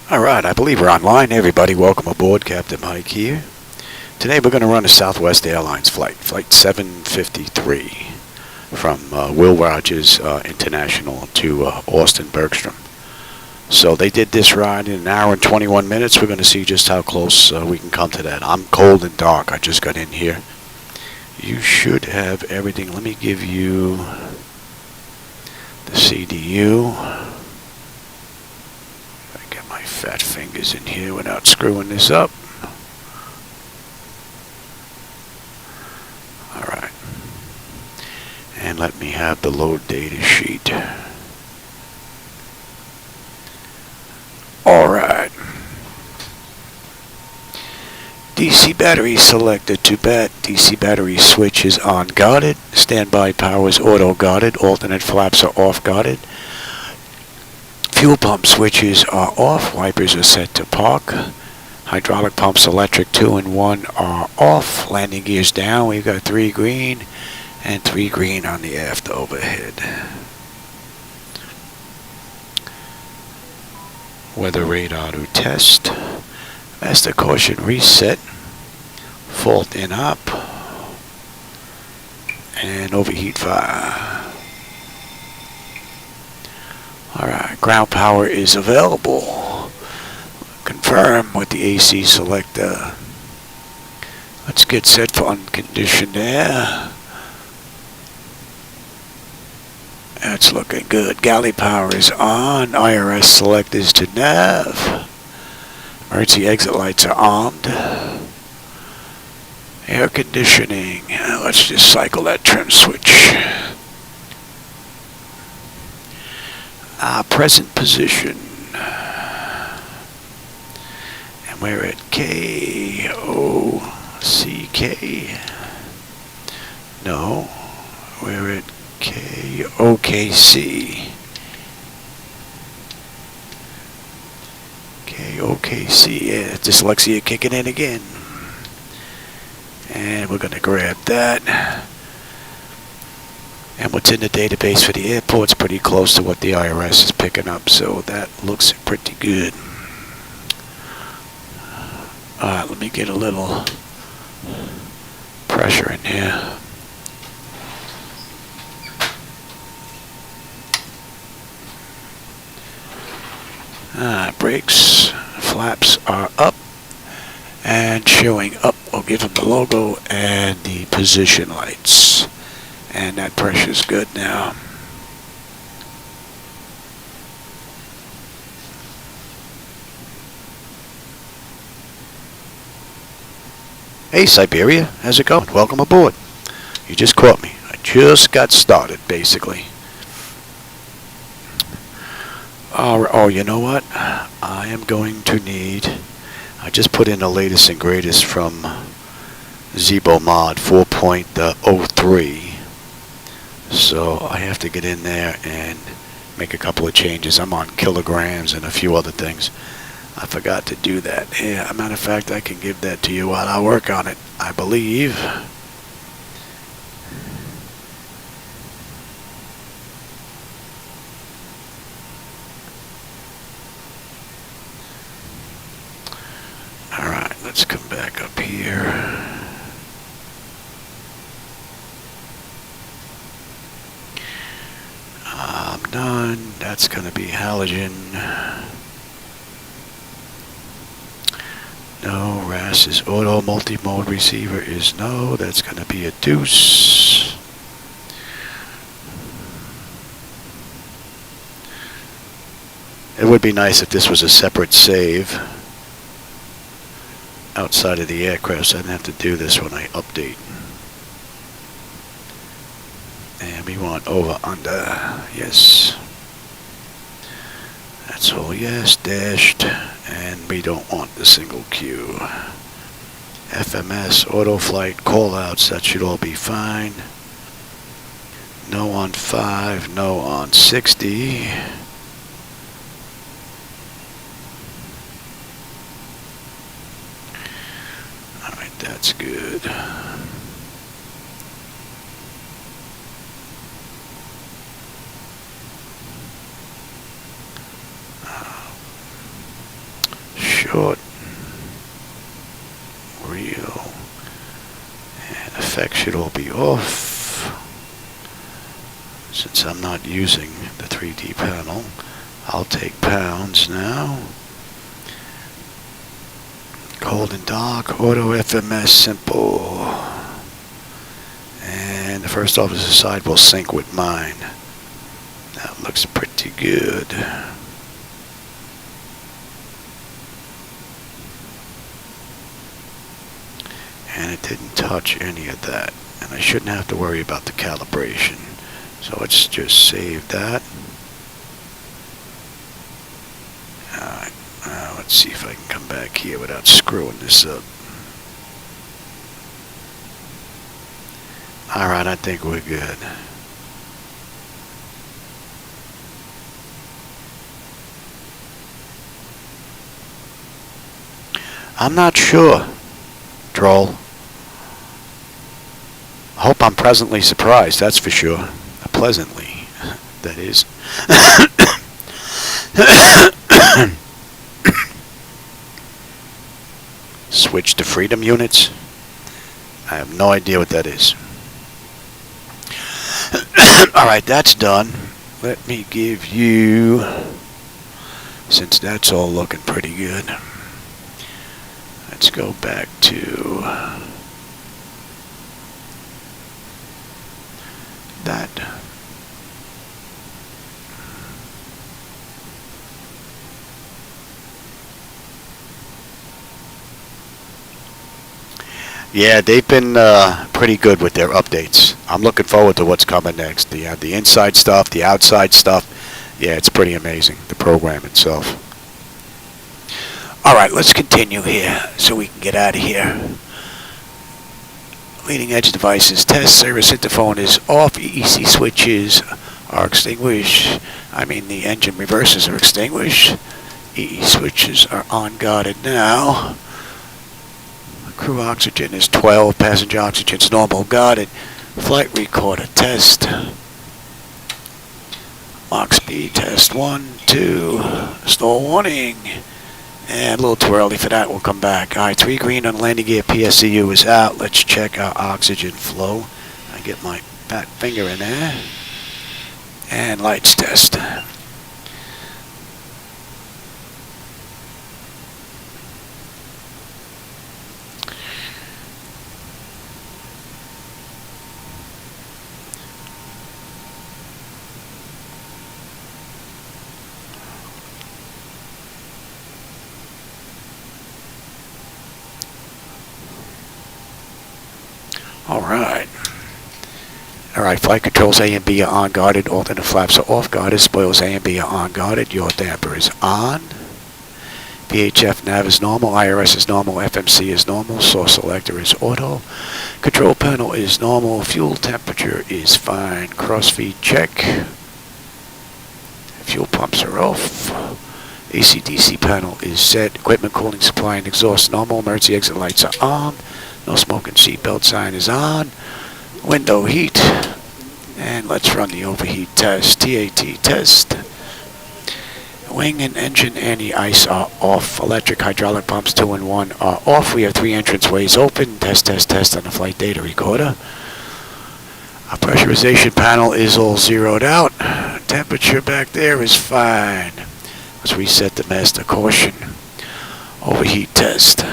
Alright, I believe we're online. Hey everybody, welcome aboard. Captain Mike here. Today we're going to run a Southwest Airlines flight, Flight 753, from Will Rogers International to Austin Bergstrom. So they did this ride in an hour and 21 minutes. We're going to see just how close we can come to that. I'm cold and dark. I just got in here. You should have everything. Let me give you the CDU. Fat fingers in here without screwing this up. Alright. And let me have the load data sheet. Alright. DC battery selected to bat. DC battery switch is on guarded. Standby power is auto guarded. Alternate flaps are off guarded. Fuel pump switches are off. Wipers are set to park. Hydraulic pumps electric 2 and 1 are off. Landing gears down. We've got 3 green and 3 green on the aft overhead. Weather radar to test. Master caution reset. Fault in up. And overheat fire. Alright, ground power is available. Confirm with the AC selector. Let's get set for unconditioned air. That's looking good. Galley power is on. IRS selectors to nav. Emergency exit lights are armed. Air conditioning. Let's just cycle that trim switch. Present position, and we're at KOCK. No, we're at KOKC. KOKC, yeah, dyslexia kicking in again. And we're gonna grab that. And what's in the database for the airport's pretty close to what the IRS is picking up, so that looks pretty good. Alright, let me get a little pressure in here. Brakes, flaps are up and showing up. I'll give them the logo and the position lights. And that pressure's good now. Hey Siberia, how's it going? Welcome aboard. You just caught me. I just got started, basically. Oh, you know what? I am going to need... I just put in the latest and greatest from Zibo-Mod 4.03. So I have to get in there and make a couple of changes. I'm on kilograms and a few other things. I forgot to do that. Yeah, matter of fact, I can give that to you while I work on it, I believe. Alright, let's come back up here. Done. That's going to be halogen. No. RAS is auto. Multi-mode receiver is no. That's going to be a deuce. It would be nice if this was a separate save outside of the aircraft, so I didn't have to do this when I update. And we want over, under, yes. That's all yes, dashed, and we don't want the single Q. FMS, auto flight, callouts, that should all be fine. No on 5, no on 60. Alright, that's good. short, reel, and effects should all be off. Since I'm not using the 3D panel, I'll take pounds now. Cold and dark, auto FMS simple. And the first officer side will sync with mine. That looks pretty good. And it didn't touch any of that. And I shouldn't have to worry about the calibration. So let's just save that. Alright, let's see if I can come back here without screwing this up. Alright, I think we're good. I'm not sure, Droll. I hope I'm pleasantly surprised, that's for sure. Pleasantly, that is. Switch to freedom units. I have no idea what that is. Alright, that's done. Let me give you, since that's all looking pretty good, let's go back to that. Yeah, they've been pretty good with their updates. I'm looking forward to what's coming next. The inside stuff, the outside stuff. Yeah, it's pretty amazing, the program itself. Alright, let's continue here so we can get out of here. Leading edge devices test, service interphone is off, EEC switches are extinguished. I mean the engine reverses are extinguished. EE switches are on guarded now. Crew oxygen is 12, passenger oxygen is normal guarded. Flight recorder test. Mach speed test 1, 2, stall warning. And a little too early for that, we'll come back. Alright, 3 green on landing gear, PSCU is out. Let's check our oxygen flow. I get my fat finger in there. And lights test. Alright, flight controls A and B are on guarded, alternate flaps are off guarded, spoilers A and B are on guarded, yaw damper is on. VHF nav is normal, IRS is normal, FMC is normal, source selector is auto. Control panel is normal, fuel temperature is fine, crossfeed check. Fuel pumps are off. AC/DC panel is set, equipment cooling supply and exhaust normal, emergency exit lights are on. No smoking seatbelt sign is on. Window heat. And let's run the overheat test. TAT test. Wing and engine anti-ice are off. Electric hydraulic pumps 2 and 1 are off. We have 3 entranceways open. Test on the flight data recorder. Our pressurization panel is all zeroed out. Temperature back there is fine. Let's reset the master caution. Overheat test.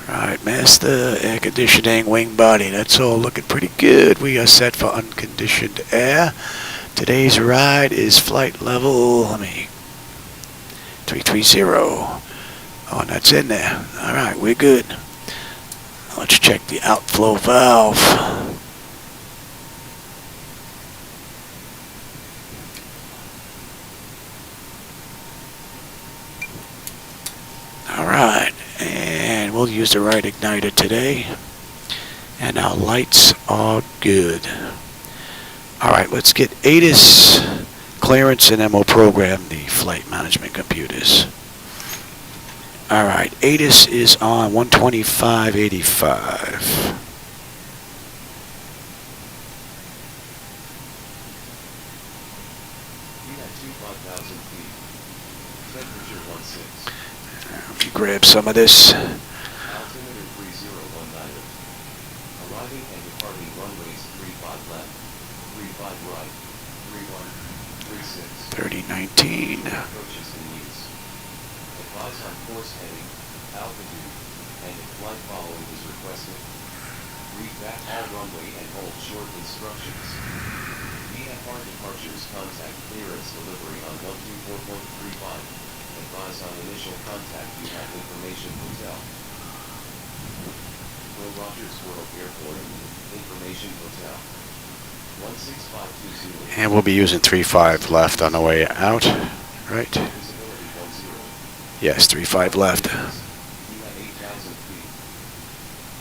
Alright, master, air conditioning, wing body, that's all looking pretty good. We are set for unconditioned air. Today's ride is flight level, 330. Oh, and that's in there. Alright, we're good. Let's check the outflow valve. Alright. And we'll use the right igniter today. And our lights are good. Alright, let's get ATIS clearance and then we'll program the flight management computers. Alright, ATIS is on 125.85. Let me grab some of this. Altimeter 3019. Arriving and departing runways 35 left, 35 right, 31, 36. 3019. Approaches in use. Advise on course heading, altitude, and if flight following is requested. Read back all runway and hold short instructions. VFR departures contact clearance delivery on 124.35. Advise on initial contact you have information hotel. Will Rogers World Airport, information hotel. 16520. And we'll be using 35 left on the way out, right? Visibility 10. Yes, 35 left. You had 8,000 feet.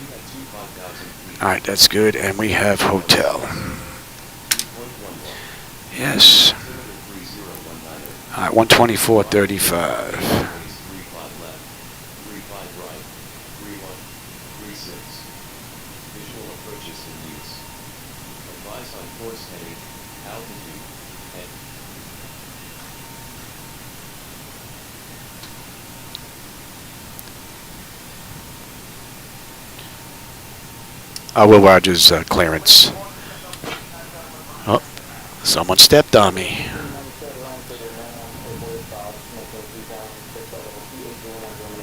You had 5,000 feet. All right, that's good. And we have hotel. 3.11. Yes. Altimeter 3019. All right, 124.35. 35 left, 35 right, 31, 36. Visual approaches in use. Advise on course heading, altitude, and Will Rogers clearance. Oh, someone stepped on me.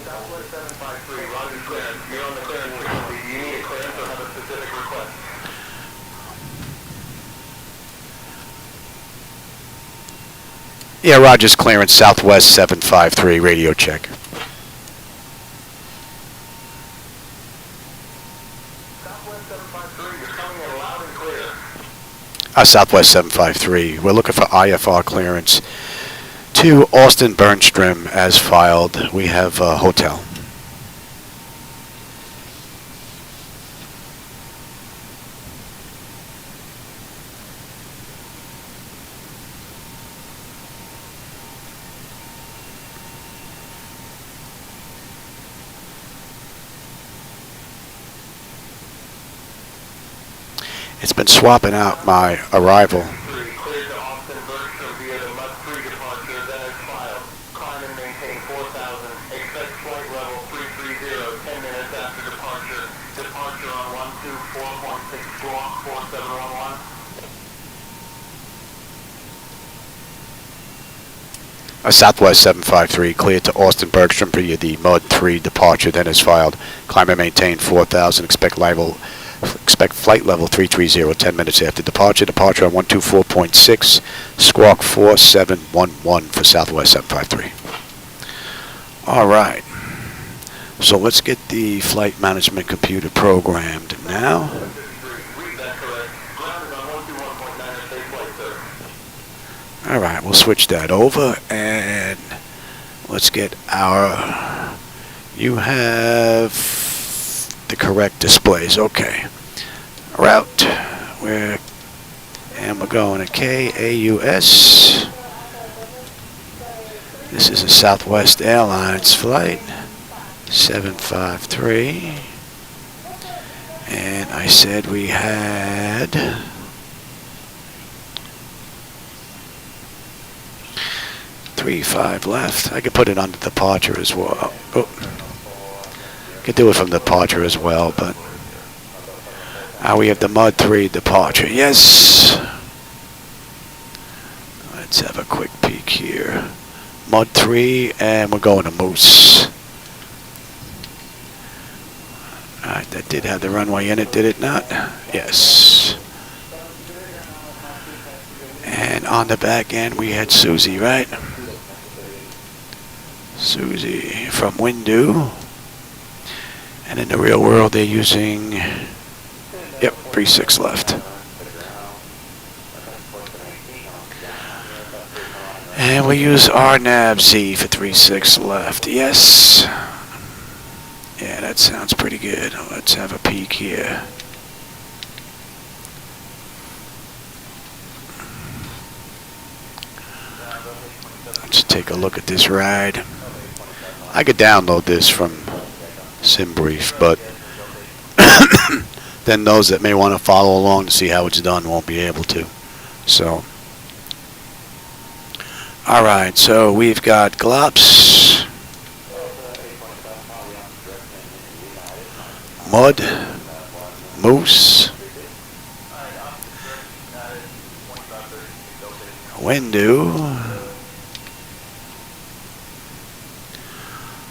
Southwest 753, Roger clearance. You're on the clearance frequency. Do you need a clearance or have a specific request? Yeah, Rogers clearance, Southwest 753, radio check. Southwest 753, you're coming in loud and clear. Southwest 753. We're looking for IFR clearance to Austin Bergstrom as filed. We have a hotel. It's been swapping out my arrival. Cleared to Austin Bergstrom via the MUDDE 3 departure, then as filed. Climb and maintain 4,000. Expect flight level 330, 10 minutes after departure. Departure on 124.6 squawk 4711. Southwest 753, cleared to Austin Bergstrom via the MUDDE 3 departure, then as filed. Climb and maintain 4,000. Expect flight level 330, 10 minutes after departure. Departure on 124.6, squawk 4711 for Southwest 753. All right. So let's get the flight management computer programmed now. Read that correct. Ground is on 121.9 safe flight, sir. All right, we'll switch that over and let's get our, you have the correct displays. Okay. Route, we're going to KAUS. This is a Southwest Airlines Flight 753. And I said we had 35 left. I could put it on the departure as well. Oh. Could do it from departure as well, but we have the MUDDE 3 departure. Yes. Let's have a quick peek here. MUDDE 3, and we're going to Moose. Alright, that did have the runway in it, did it not? Yes. And on the back end, we had SEWZY, right? SEWZY from Windu. And in the real world, they're using, yep, 36 left. And we use RNAV-Z for 36 left. Yes. Yeah, that sounds pretty good. Let's have a peek here. Let's take a look at this ride. I could download this from SimBrief, but then those that may want to follow along to see how it's done won't be able to. So, Alright, so we've got Glops, MUDDE, Moose, Windu,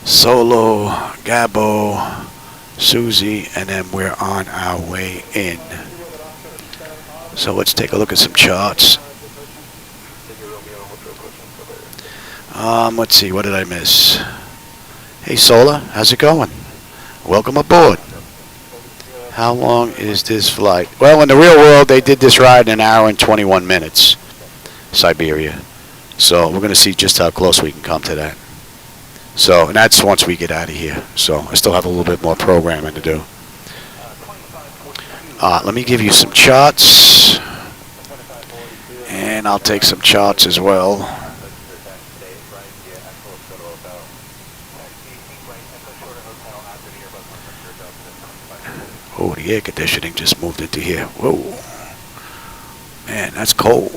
Solo, Gabo, SEWZY, and then we're on our way in. So let's take a look at some charts. Let's see, what did I miss? Hey Sola, how's it going? Welcome aboard. How long is this flight? Well, in the real world, they did this ride in 1 hour and 21 minutes. Siberia. So we're going to see just how close we can come to that. So, and that's once we get out of here. So I still have a little bit more programming to do. Let me give you some charts. And I'll take some charts as well. Oh, the air conditioning just moved into here. Whoa. Man, that's cold.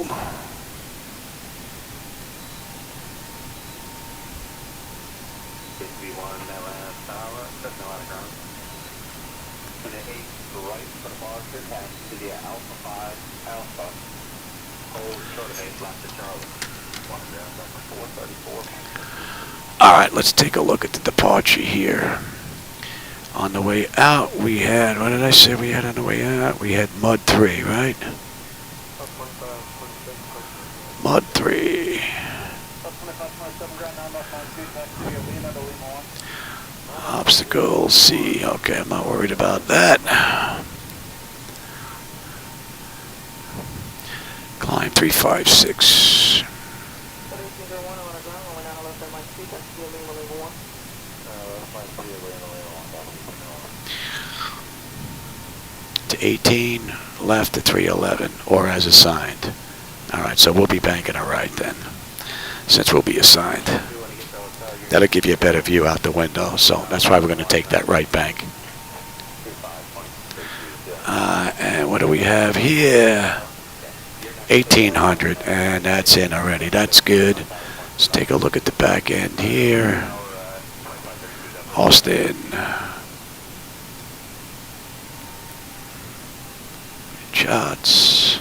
Alright, let's take a look at the departure here. On the way out, we had, what did I say we had on the way out? We had MUDDE 3, right? MUDDE 3. Obstacle C. Okay, I'm not worried about that. Climb 356. To 18, left to 311, or as assigned. Alright, so we'll be banking a right then, since we'll be assigned. That'll give you a better view out the window, so that's why we're going to take that right bank. And what do we have here? 1800, and that's in already. That's good. Let's take a look at the back end here. Austin. Shots.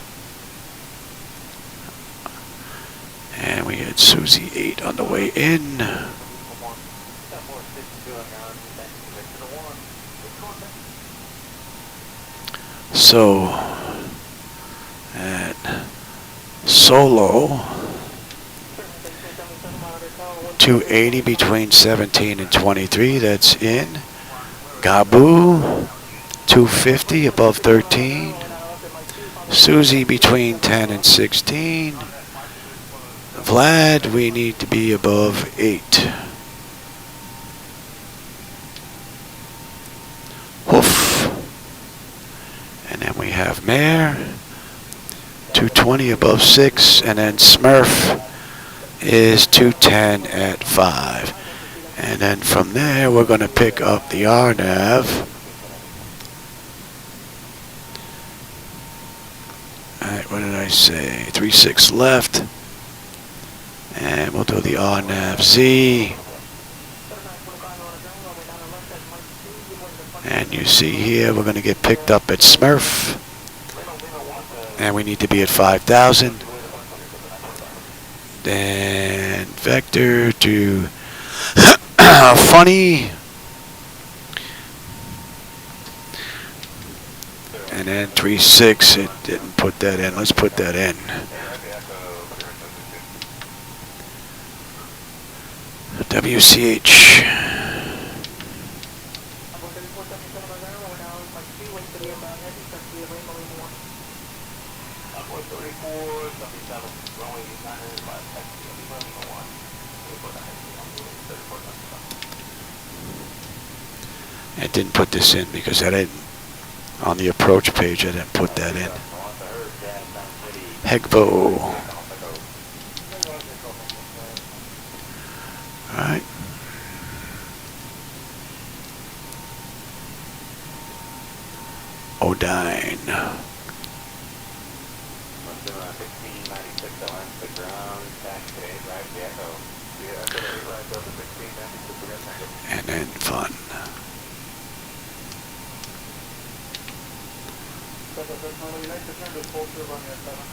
And we had SEWZY 8 on the way in. So, at Solo, 280 between 17 and 23, that's in. Gabu, 250 above 13. SEWZY between 10 and 16. Vlad, we need to be above 8. Woof. And then we have Mare, 220 above 6. And then Smurf is 210 at 5. And then from there, we're going to pick up the RNAV. Alright, what did I say? 36 left. And we'll do the RNAV Z. And you see here, we're going to get picked up at Smurf. And we need to be at 5,000. Then Vector to Funny. And then 36, it didn't put that in. Let's put that in. WCH. It didn't put this in because I didn't, on the approach page, I didn't put that in. Hegbo. Alright. Odine. And then fun.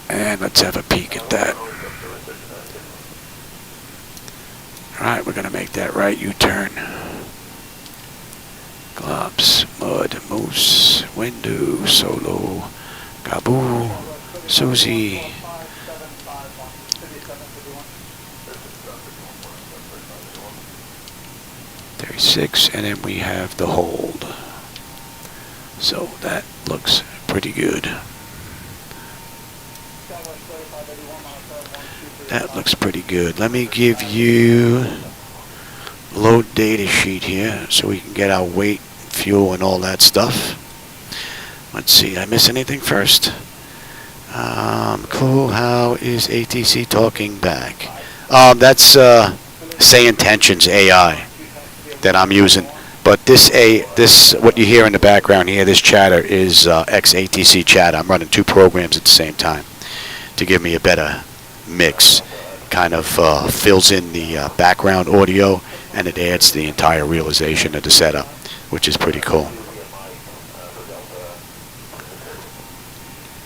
And let's have a peek at that. Alright, we're going to make that right U-turn. Glops, mud, moose, window, solo, gaboo, SEWZY. 36, and then we have the hold. So that looks pretty good. That looks pretty good. Let me give you load data sheet here so we can get our weight, fuel, and all that stuff. Let's see, did I miss anything first? Cool, how is ATC talking back? That's SayIntentions AI that I'm using. But this what you hear in the background here, this chatter is XATC chatter. I'm running two programs at the same time to give me a better mix. Kind of fills in the background audio, and it adds the entire realization of the setup, which is pretty cool.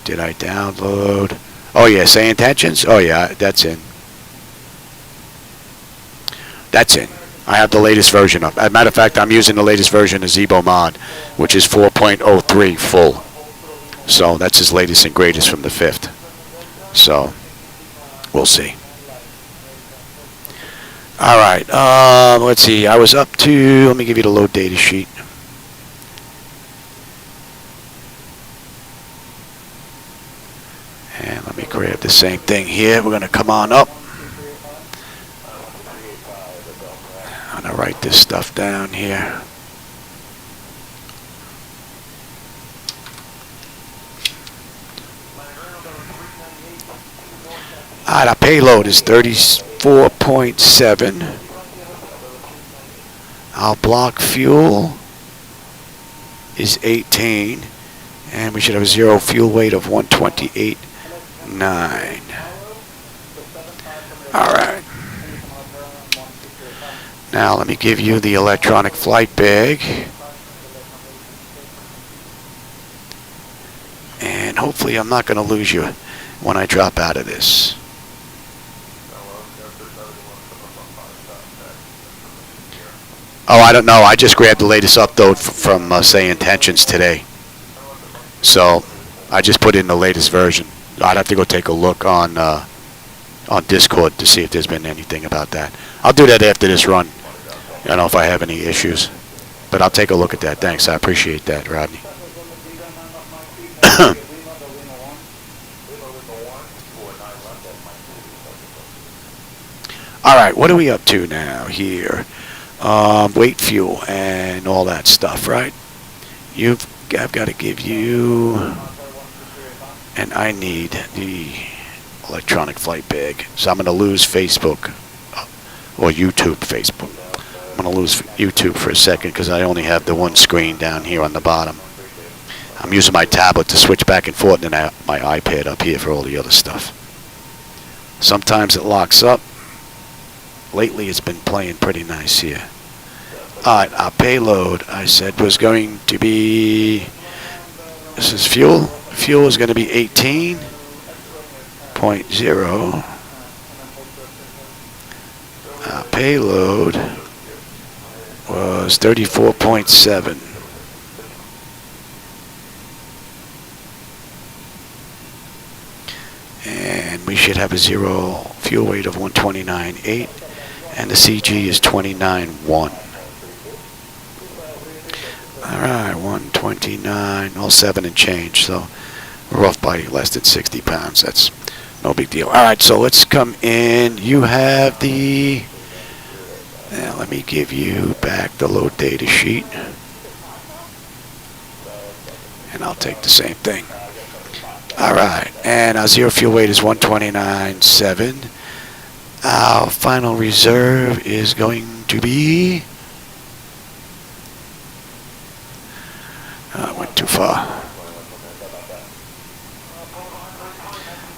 Did I download? Oh yeah, SayIntentions? Oh yeah, that's in. That's in. I have the latest version of. As a matter of fact, I'm using the latest version of Zibo-Mod, which is 4.03 full. So that's his latest and greatest from the 5th. So we'll see. All right. Let's see. I was up to. Let me give you the load data sheet. And let me grab the same thing here. We're going to come on up. I'm going to write this stuff down here. All right, our payload is 34.7. Our block fuel is 18. And we should have a zero fuel weight of 128.9. All right. Now let me give you the electronic flight bag. And hopefully I'm not going to lose you when I drop out of this. Oh, I don't know. I just grabbed the latest upload from SayIntentions today. So I just put in the latest version. I'd have to go take a look on Discord to see if there's been anything about that. I'll do that after this run. I don't know if I have any issues. But I'll take a look at that. Thanks. I appreciate that, Rodney. All right, what are we up to now here? Weight, fuel, and all that stuff, right? I've got to give you, and I need the electronic flight bag. So I'm going to lose Facebook, or YouTube Facebook. I'm going to lose YouTube for a second because I only have the one screen down here on the bottom. I'm using my tablet to switch back and forth, and I have my iPad up here for all the other stuff. Sometimes it locks up. Lately it's been playing pretty nice here. Alright, our payload, I said, was going to be, this is fuel. Fuel is going to be 18.0. Our payload was 34.7. And we should have a zero fuel weight of 129.8. And the CG is 29.1. Alright, 129.07 and change. So we're off by less than 60 pounds. That's no big deal. Alright, so let's come in. You have the... Now let me give you back the load data sheet. And I'll take the same thing. Alright, and our zero fuel weight is 129.7. Our final reserve is going to be... I went too far.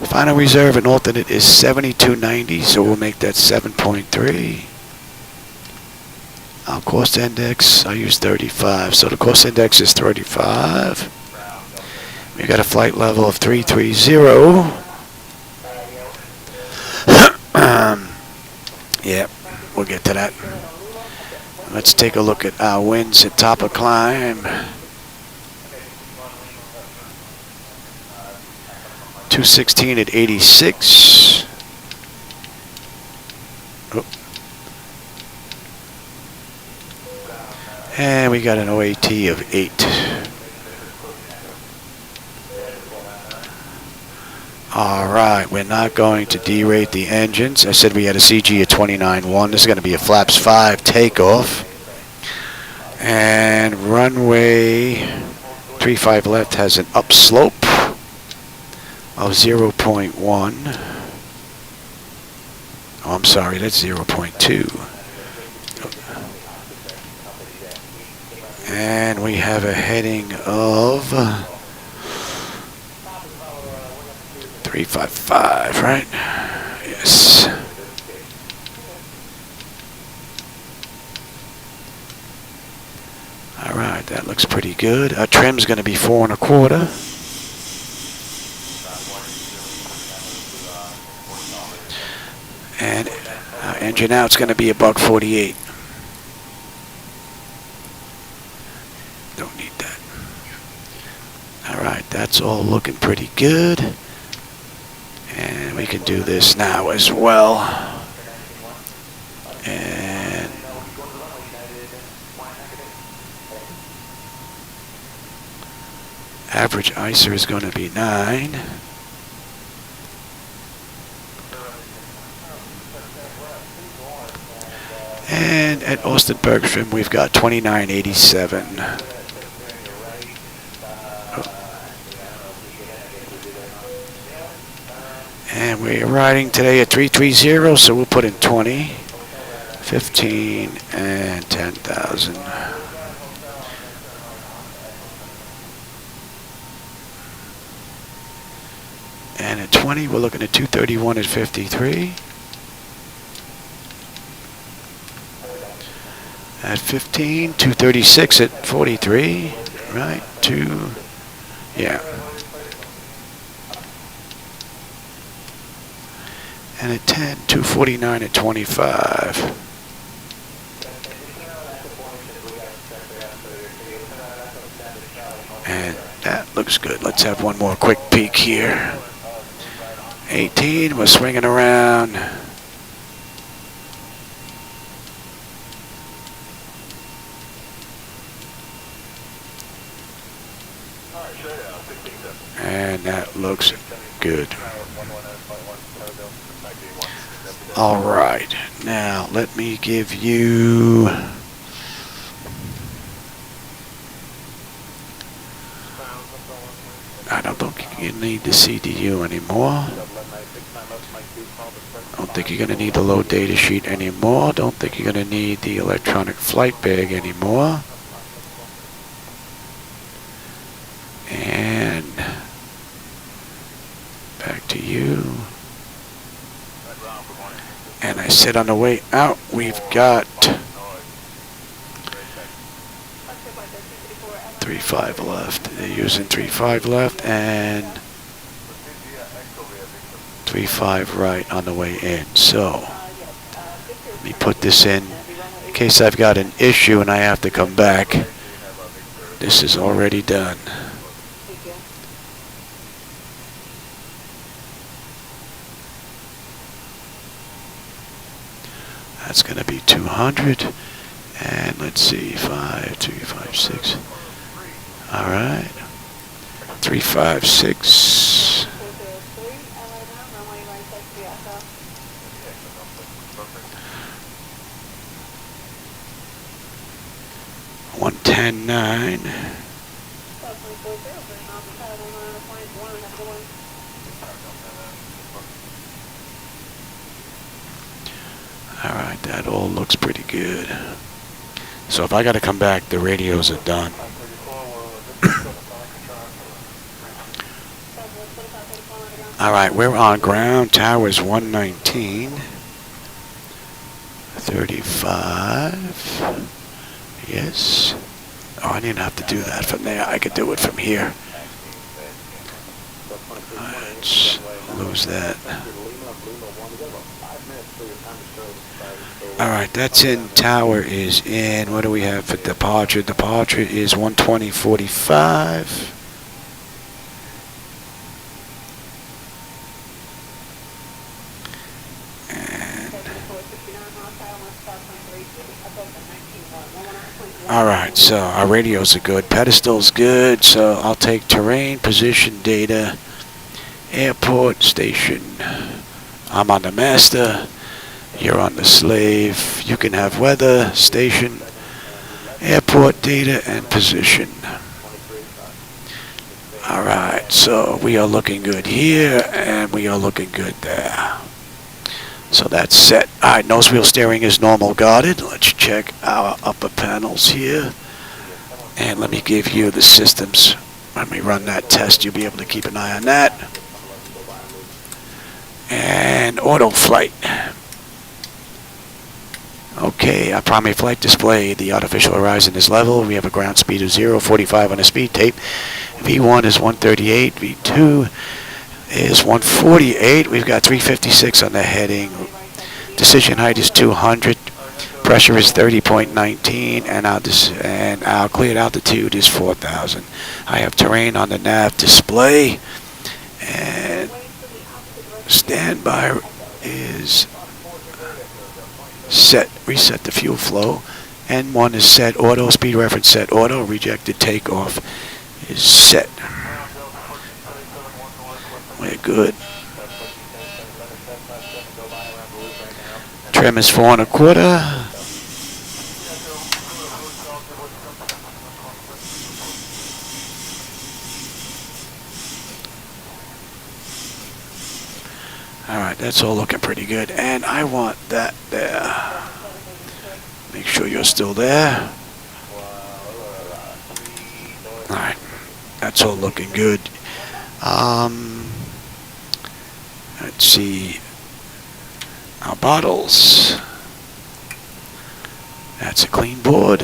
Final reserve and alternate is 7290, so we'll make that 7.3. Our cost index, I use 35, so the cost index is 35. We got a flight level of 330. Yeah, we'll get to that. Let's take a look at our winds at top of climb. 216 at 86. Oh. And we got an OAT of 8. Alright, we're not going to derate the engines. I said we had a CG of 29.1. This is going to be a flaps 5 takeoff. And runway 35 left has an upslope of 0.1. Oh, I'm sorry, that's 0.2. And we have a heading of 355, right? Yes. All right, that looks pretty good. Our trim's going to be 4 1/4. And our engine out's going to be a $148. Don't need that. All right, that's all looking pretty good. And we can do this now as well. And average ISR is going to be 9. And at Austin Bergstrom, we've got 2987. And we're riding today at 330, so we'll put in 20, 15, and 10,000. And at 20, we're looking at 231 at 53. At 15, 236 at 43, right? Yeah. And at 10, 249 at 25. And that looks good. Let's have one more quick peek here. 18, we're swinging around. And that looks good. All right, now let me give you I don't think you need the CDU anymore. Don't think you're going to need the load data sheet anymore. Don't think you're going to need the electronic flight bag anymore. And back to you. And I said on the way out, we've got 3.5 left. They're using 3.5 left and 3.5 right on the way in. So let me put this in case I've got an issue and I have to come back. This is already done. That's going to be 200. And let's see, 5, 2, 5, 6. All right. 356. One 10.9. All right, that all looks pretty good. So if I got to come back, the radios are done. All right, we're on ground. Tower's 119. 35. Yes. Oh, I didn't have to do that from there. I could do it from here. Let's lose that. All right, that's in. Tower is in. What do we have for departure? Departure is 120.45. All right, so our radios are good. Pedestal's good, so I'll take terrain, position, data, airport, station. I'm on the master. You're on the slave. You can have weather, station, airport, data, and position. All right, so we are looking good here, and we are looking good there. So that's set. All right, nose wheel steering is normal guarded. Let's check our upper panels here. And let me give you the systems. When we run that test, you'll be able to keep an eye on that. And auto flight. Okay, our primary flight display, the artificial horizon is level. We have a ground speed of 0, 45 on the speed tape. V1 is 138, V2 is 148. We've got 356 on the heading. Decision height is 200. Pressure is 30.19, and our cleared altitude is 4,000. I have terrain on the nav display, and standby is set. Reset the fuel flow. N1 is set. Auto speed reference set. Auto rejected takeoff is set. We're good. Trim is 4 1/4. All right, that's all looking pretty good. And I want that there. Make sure you're still there. All right, that's all looking good. Let's see. Our bottles. That's a clean board.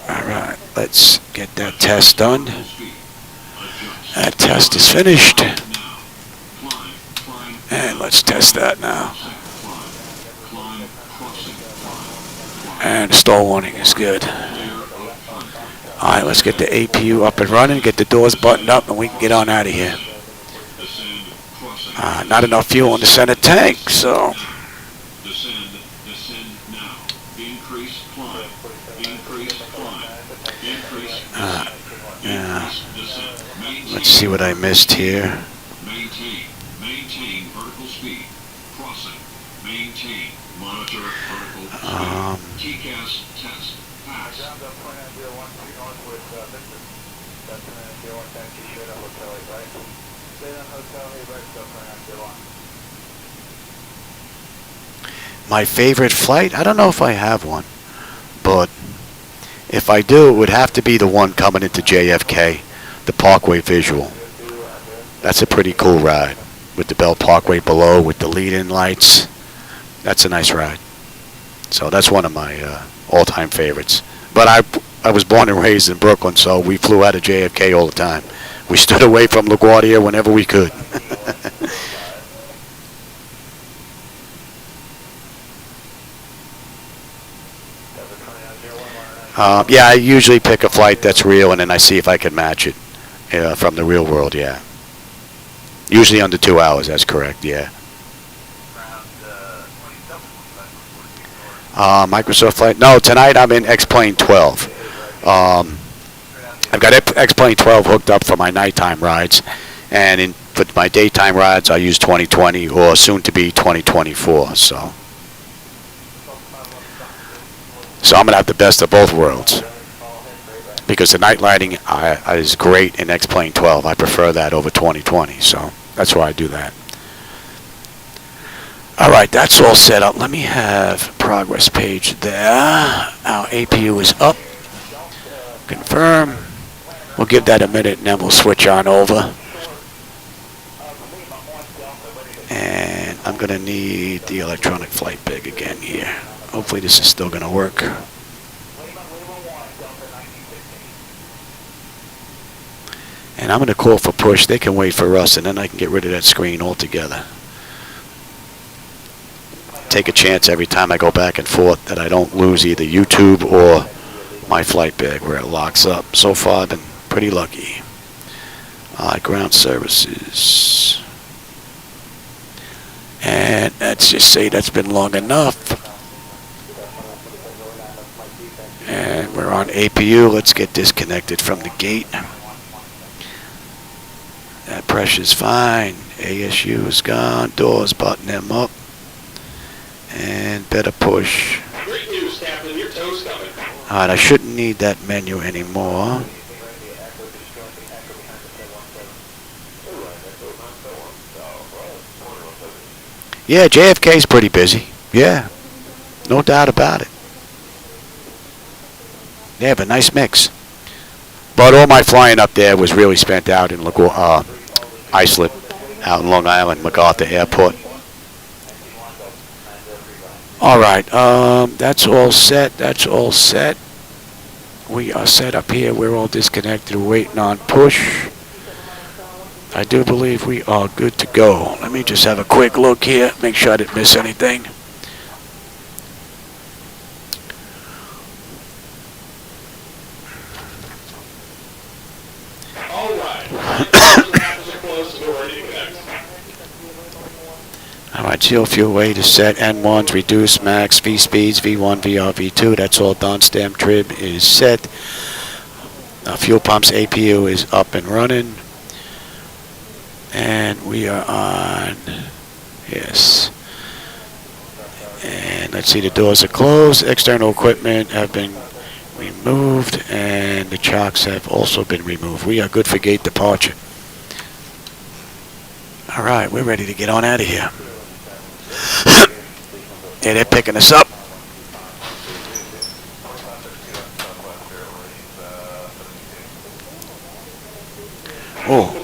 All right, let's get that test done. That test is finished. And let's test that now. And stall warning is good. All right, let's get the APU up and running, get the doors buttoned up, and we can get on out of here. Not enough fuel in the center tank, so. Yeah. Let's see what I missed here. Maintain vertical speed. Crossing. Maintain. Monitor vertical speed. TCAS test. Pass. My favorite flight? I don't know if I have one, but if I do, it would have to be the one coming into JFK, the Parkway visual. That's a pretty cool ride with the Bell Parkway below with the lead-in lights. That's a nice ride. So that's one of my all-time favorites. But I was born and raised in Brooklyn, so we flew out of JFK all the time. We stood away from LaGuardia whenever we could. Yeah, I usually pick a flight that's real, and then I see if I can match it from the real world, yeah. Usually under 2 hours, that's correct, yeah. Microsoft flight? No, tonight I'm in XPlane12. I've got XPlane12 hooked up for my nighttime rides, and for my daytime rides I use 2020 or soon to be 2024, so I'm going to have the best of both worlds, because the night lighting is great in XPlane12. I prefer that over 2020, so that's why I do that. All right, that's all set up. Let me have progress page there. Our APU is up. Confirm. We'll give that a minute and then we'll switch on over. And I'm going to need the electronic flight bag again here. Hopefully this is still going to work. And I'm going to call for push. They can wait for us, and then I can get rid of that screen altogether. Take a chance every time I go back and forth that I don't lose either YouTube or my flight bag where it locks up. So far I've been pretty lucky. Ground services. And let's just say that's been long enough. And we're on APU. Let's get disconnected from the gate. That pressure's fine. ASU is gone. Doors button them up. And better push. Great news, Captain. Your tow's coming. Alright, I shouldn't need that menu anymore. Yeah, JFK's pretty busy. Yeah, no doubt about it. They have a nice mix. But all my flying up there was really spent out in Islip, out in Long Island, MacArthur Airport. All right, that's all set. That's all set. We are set up here. We're all disconnected. We're waiting on push. I do believe we are good to go. Let me just have a quick look here. Make sure I didn't miss anything. All right. We're ready to connect. All right, seal fuel weight is set. N1s reduced, max, V speeds, V1, VR, V2. That's all done. Stem trib is set. Fuel pumps APU is up and running. And we are on, yes. And let's see, the doors are closed. External equipment have been removed, and the chocks have also been removed. We are good for gate departure. All right, we're ready to get on out of here. Yeah, they're picking us up. Oh.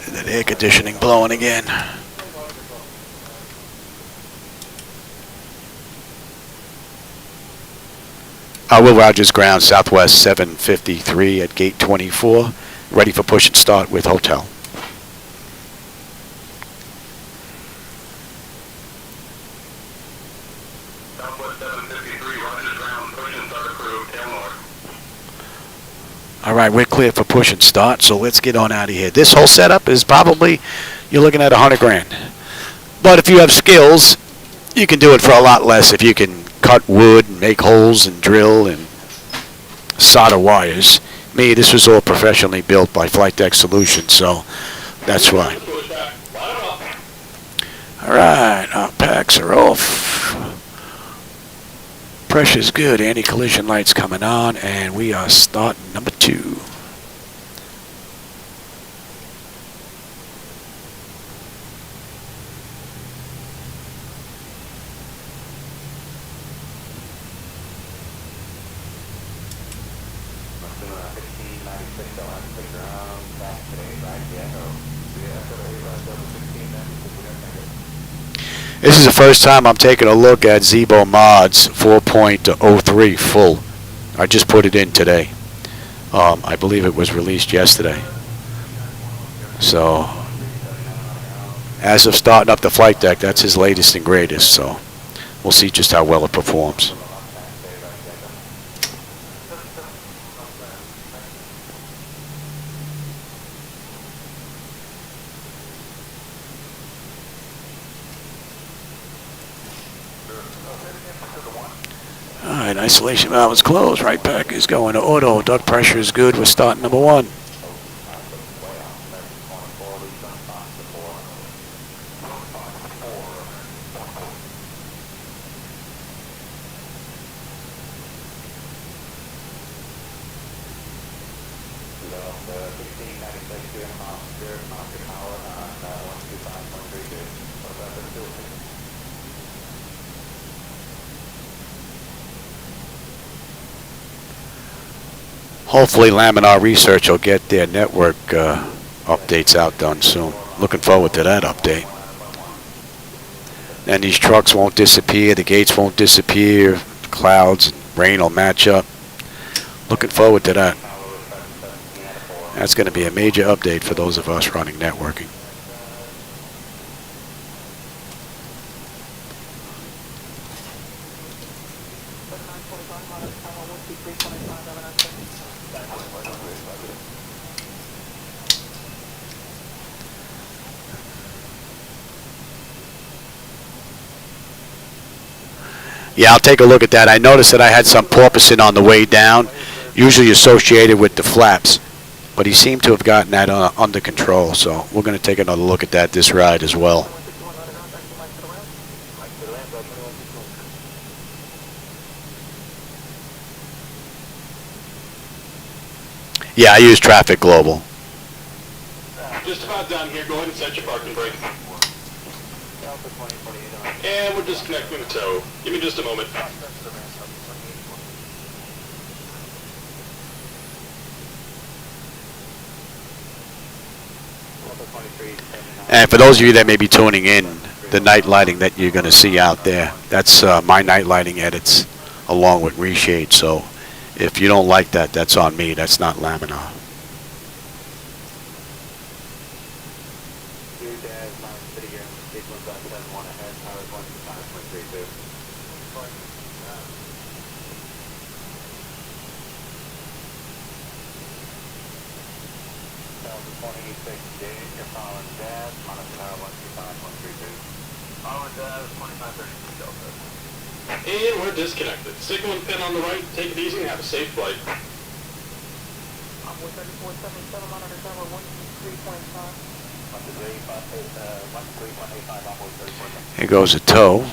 And that air conditioning blowing again. Will Rogers ground, Southwest 753 at gate 24. Ready for push and start with hotel. Southwest 753, Rogers ground, push and start approved, tail north. All right, we're clear for push and start, so let's get on out of here. This whole setup is probably, you're looking at $100 grand. But if you have skills, you can do it for a lot less if you can cut wood and make holes and drill and solder wires. Me, this was all professionally built by Flightdeck Solutions, so that's why. All right, our packs are off. Pressure's good. Anti-collision lights coming on, and we are starting number 2. This is the first time I'm taking a look at Zibo-Mod's 4.03 full. I just put it in today. I believe it was released yesterday. So, as of starting up the flight deck, that's his latest and greatest. So, we'll see just how well it performs. Alright, isolation valve is closed. Right pack is going to auto. Duct pressure is good. We're starting number 1. Hopefully Laminar Research will get their network updates out done soon. Looking forward to that update. And these trucks won't disappear, the gates won't disappear, clouds and rain will match up. Looking forward to that. That's going to be a major update for those of us running networking. Yeah, I'll take a look at that. I noticed that I had some porpoising on the way down, usually associated with the flaps. But he seemed to have gotten that under control, so we're going to take another look at that this ride as well. Yeah, I use Traffic Global. Just about done here. Go ahead and set your parking brake. And we're disconnecting the tow. Give me just a moment. And for those of you that may be tuning in, the night lighting that you're going to see out there, that's my night lighting edits along with reshade. So if you don't like that, that's on me. That's not Laminar. And we're disconnected. Signal and pin on the right. Take it easy and have a safe flight. Here goes a tow.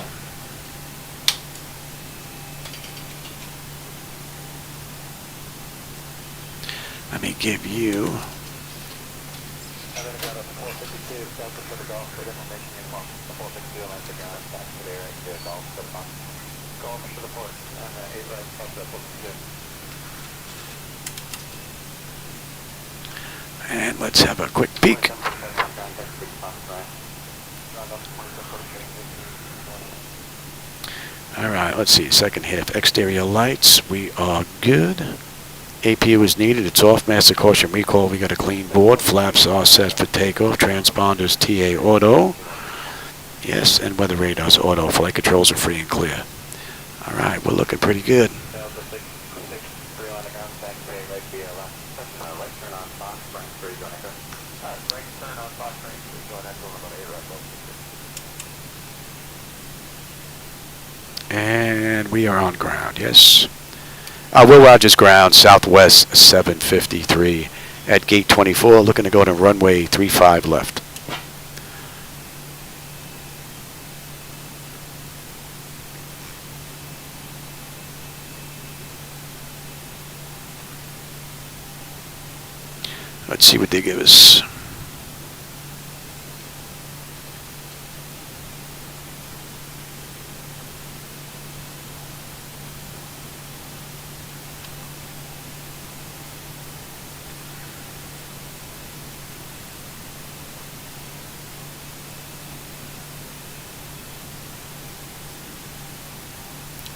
Let me give you. And let's have a quick peek. All right, let's see. Second half exterior lights. We are good. APU is needed. It's off. Master caution recall. We got a clean board. Flaps are set for takeoff. Transponders TA auto. Yes, and weather radars auto. Flight controls are free and clear. All right, we're looking pretty good. And we are on ground, yes. Will Rogers ground, Southwest 753 at gate 24, looking to go to runway 35 left. Let's see what they give us.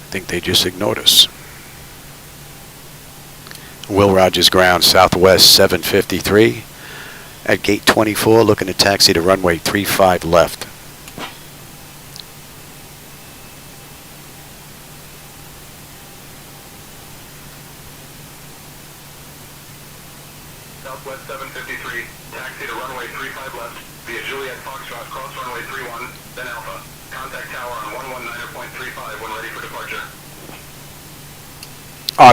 I think they just ignored us. Will Rogers ground, Southwest 753 at gate 24, looking to taxi to runway 35 left. Southwest 753, taxi to runway 35 left via Juliet Foxtrot, cross runway 31, then Alpha. Contact tower on 119.35 when ready for departure.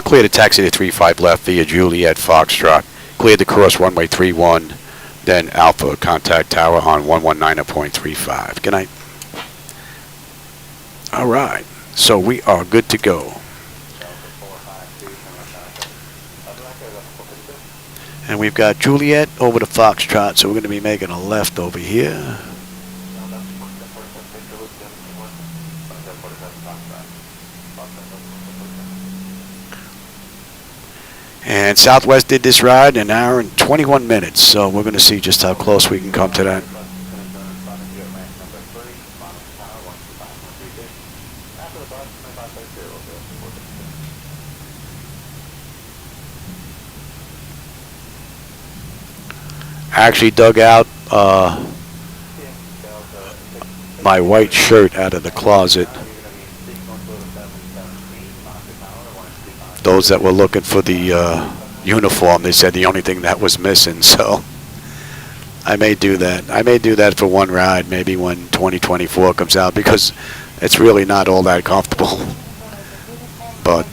Clear to taxi to 35 left via Juliet Foxtrot. Cleared to cross runway 31, then Alpha. Contact tower on 119.35. Good night. All right, so we are good to go. And we've got Juliet over to Foxtrot, so we're going to be making a left over here. And Southwest did this ride in an hour and 21 minutes, so we're going to see just how close we can come to that. I actually dug out my white shirt out of the closet. Those that were looking for the uniform, they said the only thing that was missing, so I may do that. I may do that for one ride, maybe when 2024 comes out, because it's really not all that comfortable. But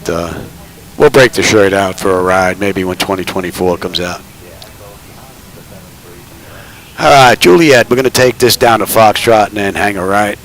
we'll break the shirt out for a ride, maybe when 2024 comes out. All right, Juliet, we're going to take this down to Foxtrot and then hang a right.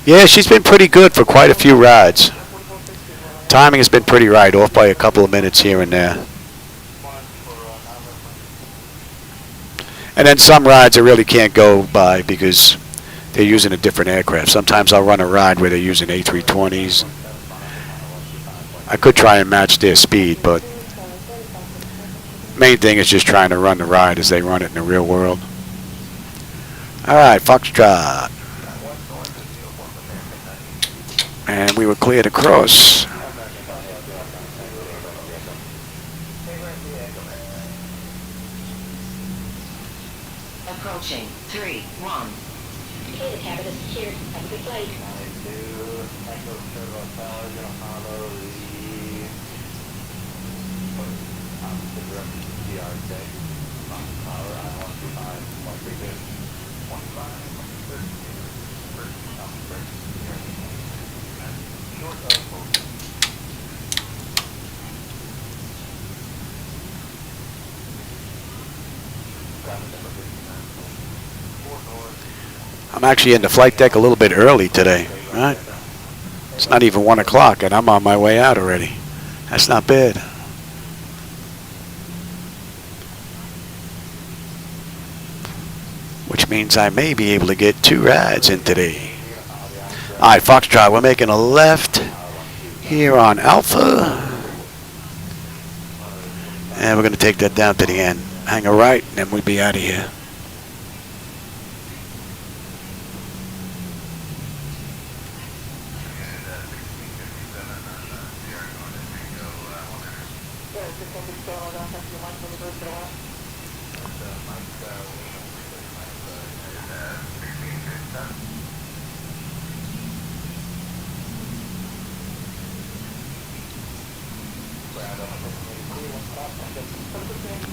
Yeah, she's been pretty good for quite a few rides. Timing has been pretty right, off by a couple of minutes here and there. And then some rides I really can't go by because they're using a different aircraft. Sometimes I'll run a ride where they're using A320s. I could try and match their speed, but main thing is just trying to run the ride as they run it in the real world. All right, Foxtrot. And we were cleared across. Approaching 3-1. Okay, the cabin is secured. Have a good flight. I'm actually in the flight deck a little bit early today, right? It's not even 1 o'clock and I'm on my way out already. That's not bad. Which means I may be able to get 2 rides in today. All right, Foxtrot, we're making a left here on Alpha. And we're going to take that down to the end. Hang a right, and then we'll be out of here.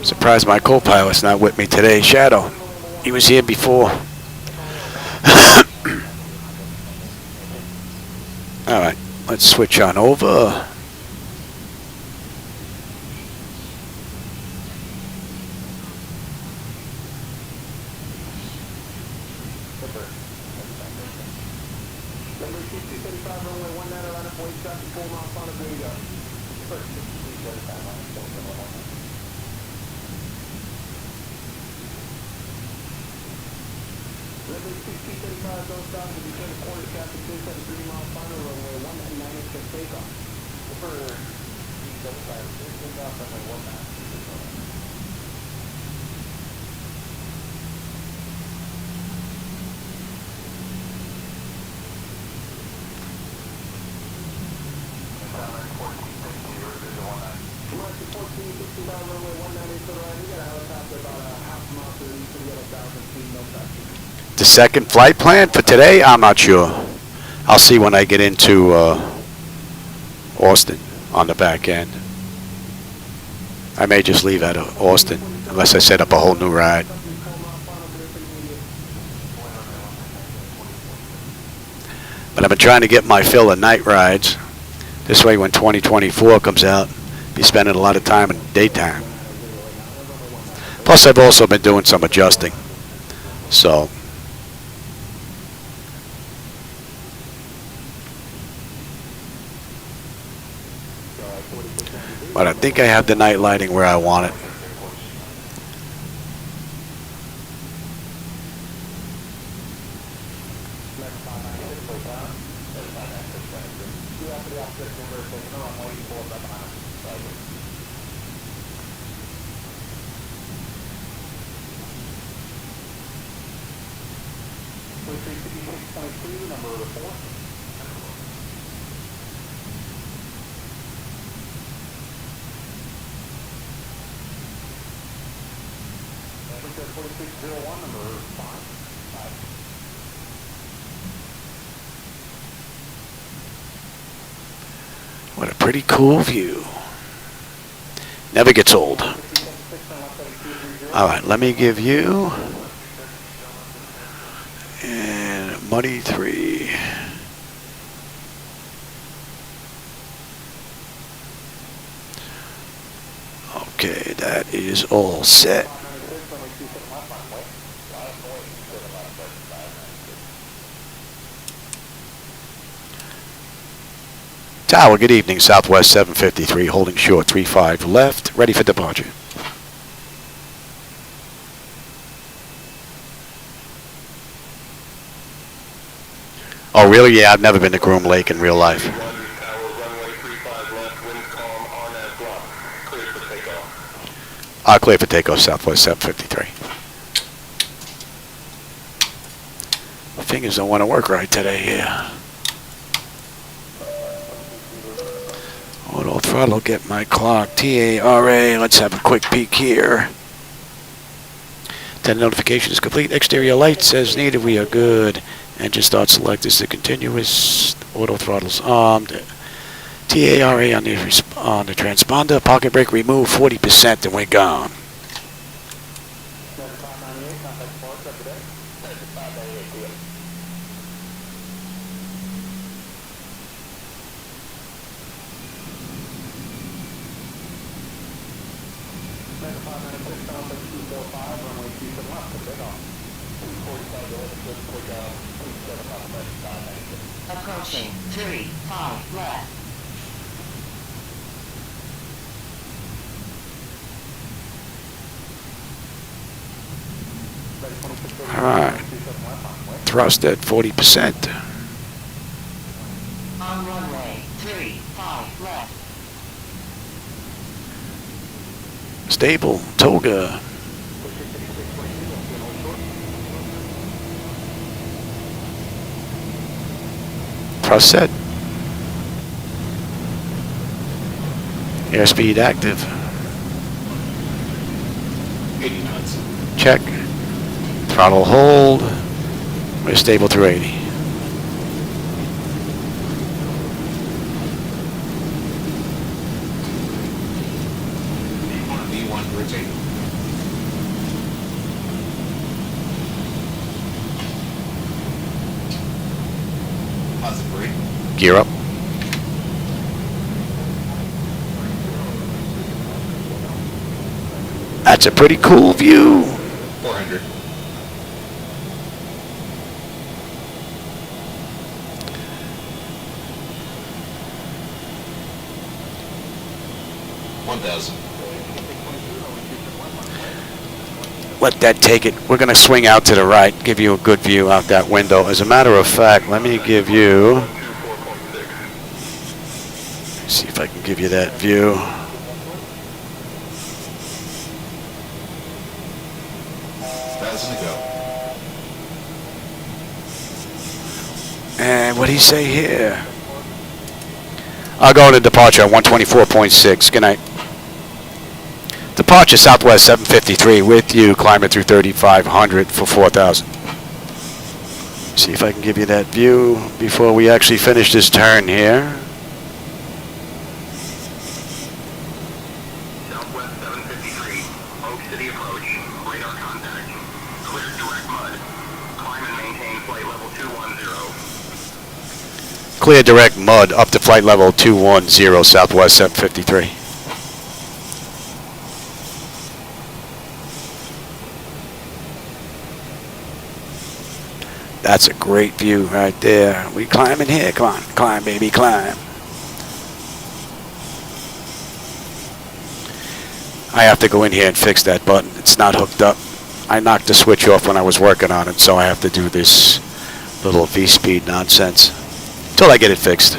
Surprised my co-pilot's not with me today, Shadow. He was here before. All right, let's switch on over. The second flight plan for today, I'm not sure. I'll see when I get into Austin on the back end. I may just leave out of Austin unless I set up a whole new ride. But I've been trying to get my fill of night rides. This way when 2024 comes out, I'll be spending a lot of time in daytime. Plus I've also been doing some adjusting. So But I think I have the night lighting where I want it. What a pretty cool view. Never gets old. All right, let me give you and MUDDE 3. Okay, that is all set. Tower, good evening. Southwest 753, holding short 35 left, ready for departure. Oh, really? Yeah, I've never been to Groom Lake in real life. Clear for takeoff, Southwest 753. Fingers don't want to work right today here. Auto throttle, get my clock. TARA, let's have a quick peek here. 10 notification is complete. Exterior lights as needed, we are good. Engine start select is the continuous. Auto throttles armed. TARA on the transponder. Pocket brake removed 40% and we're gone. Approaching 3-5 left. Alright. Thrust at 40%. On runway 3-5 left. Stable, Toga. Thrust set. Airspeed active. 80 knots. Check. Throttle hold. We're stable through 80. V1 rotate. Positive brake. Gear up. That's a pretty cool view. 400. Let that take it. We're going to swing out to the right, give you a good view out that window. As a matter of fact, let me give you, see if I can give you that view. 1,000 to go. And what do you say here? I'll go into departure at 124.6. Good night. Departure Southwest 753 with you, climbing through 3,500 for 4,000. See if I can give you that view before we actually finish this turn here. Southwest 753, Oak City approach, radar contact, clear direct MUDDE, climb and maintain flight level 210. Clear direct MUDDE up to flight level 210 Southwest 753. That's a great view right there. We climbing here. Come on. Climb, baby, climb. I have to go in here and fix that button. It's not hooked up. I knocked the switch off when I was working on it, so I have to do this little V-speed nonsense until I get it fixed.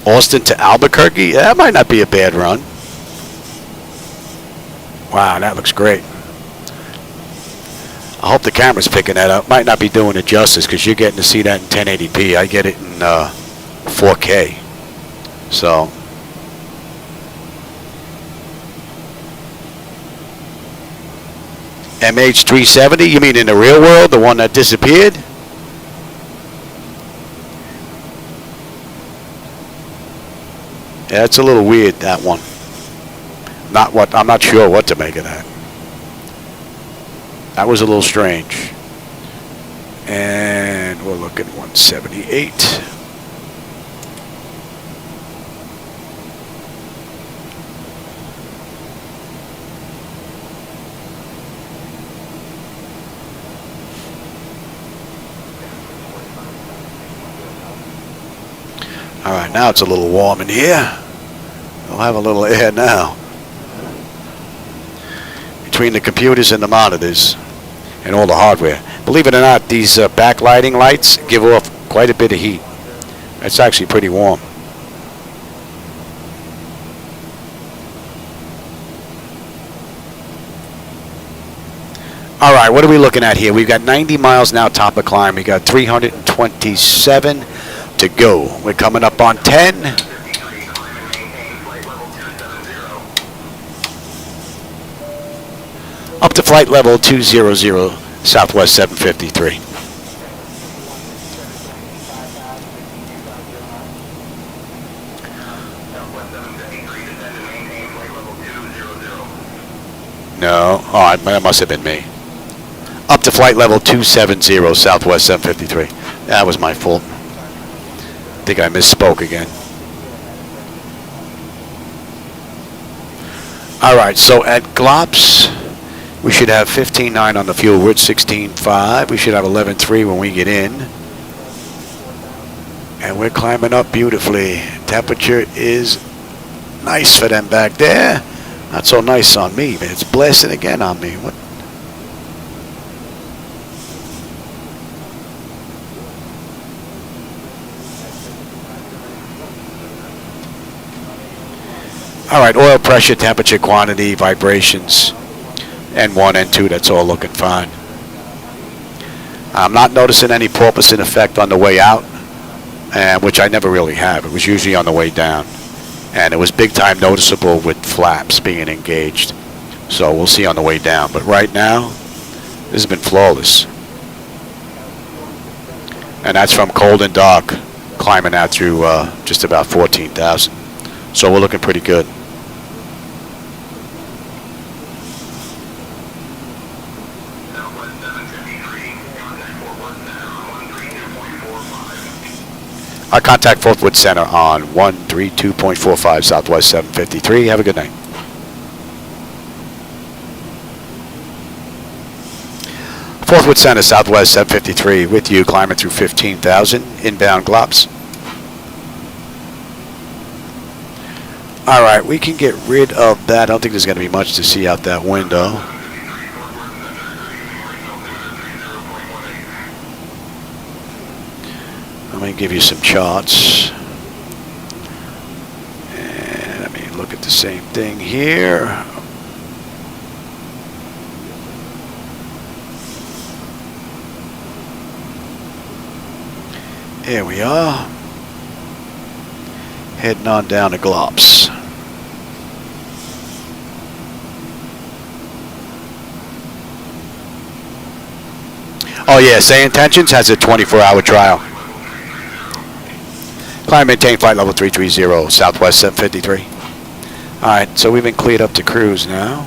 Austin to Albuquerque? Yeah, that might not be a bad run. Wow, that looks great. I hope the camera's picking that up. Might not be doing it justice because you're getting to see that in 1080p. I get it in 4K. So, MH370, you mean in the real world, the one that disappeared? Yeah, it's a little weird, that one. I'm not sure what to make of that. That was a little strange. And we're looking 178. All right, now it's a little warm in here. We'll have a little air now. Between the computers and the monitors and all the hardware. Believe it or not, these backlighting lights give off quite a bit of heat. It's actually pretty warm. All right, what are we looking at here? We've got 90 miles now top of climb. We got 327 to go. We're coming up on 10. Up to flight level 200, Southwest 753. No, oh, that must have been me. Up to flight level 270, Southwest 753. That was my fault. I think I misspoke again. All right, so at GLOPS, we should have 15.9 on the fuel. We're at 16.5. We should have 11.3 when we get in. And we're climbing up beautifully. Temperature is nice for them back there. Not so nice on me, but it's blasting again on me. What? All right, oil pressure, temperature, quantity, vibrations, N1, N2, that's all looking fine. I'm not noticing any porpoising effect on the way out, which I never really have. It was usually on the way down. And it was big time noticeable with flaps being engaged. So we'll see on the way down. But right now, this has been flawless. And that's from cold and dark, climbing out through just about 14,000. So we're looking pretty good. Our contact Fort Worth Center on 132.45 Southwest 753. Have a good night. Fort Worth Center, Southwest 753, with you, climbing through 15,000, inbound GLOPS. All right, we can get rid of that. I don't think there's going to be much to see out that window. Let me give you some charts. And let me look at the same thing here. Here we are. Heading on down to GLOPS. Oh yeah, SayIntentions has a 24-hour trial. Climb, maintain flight level 330, Southwest 753. All right, so we've been cleared up to cruise now.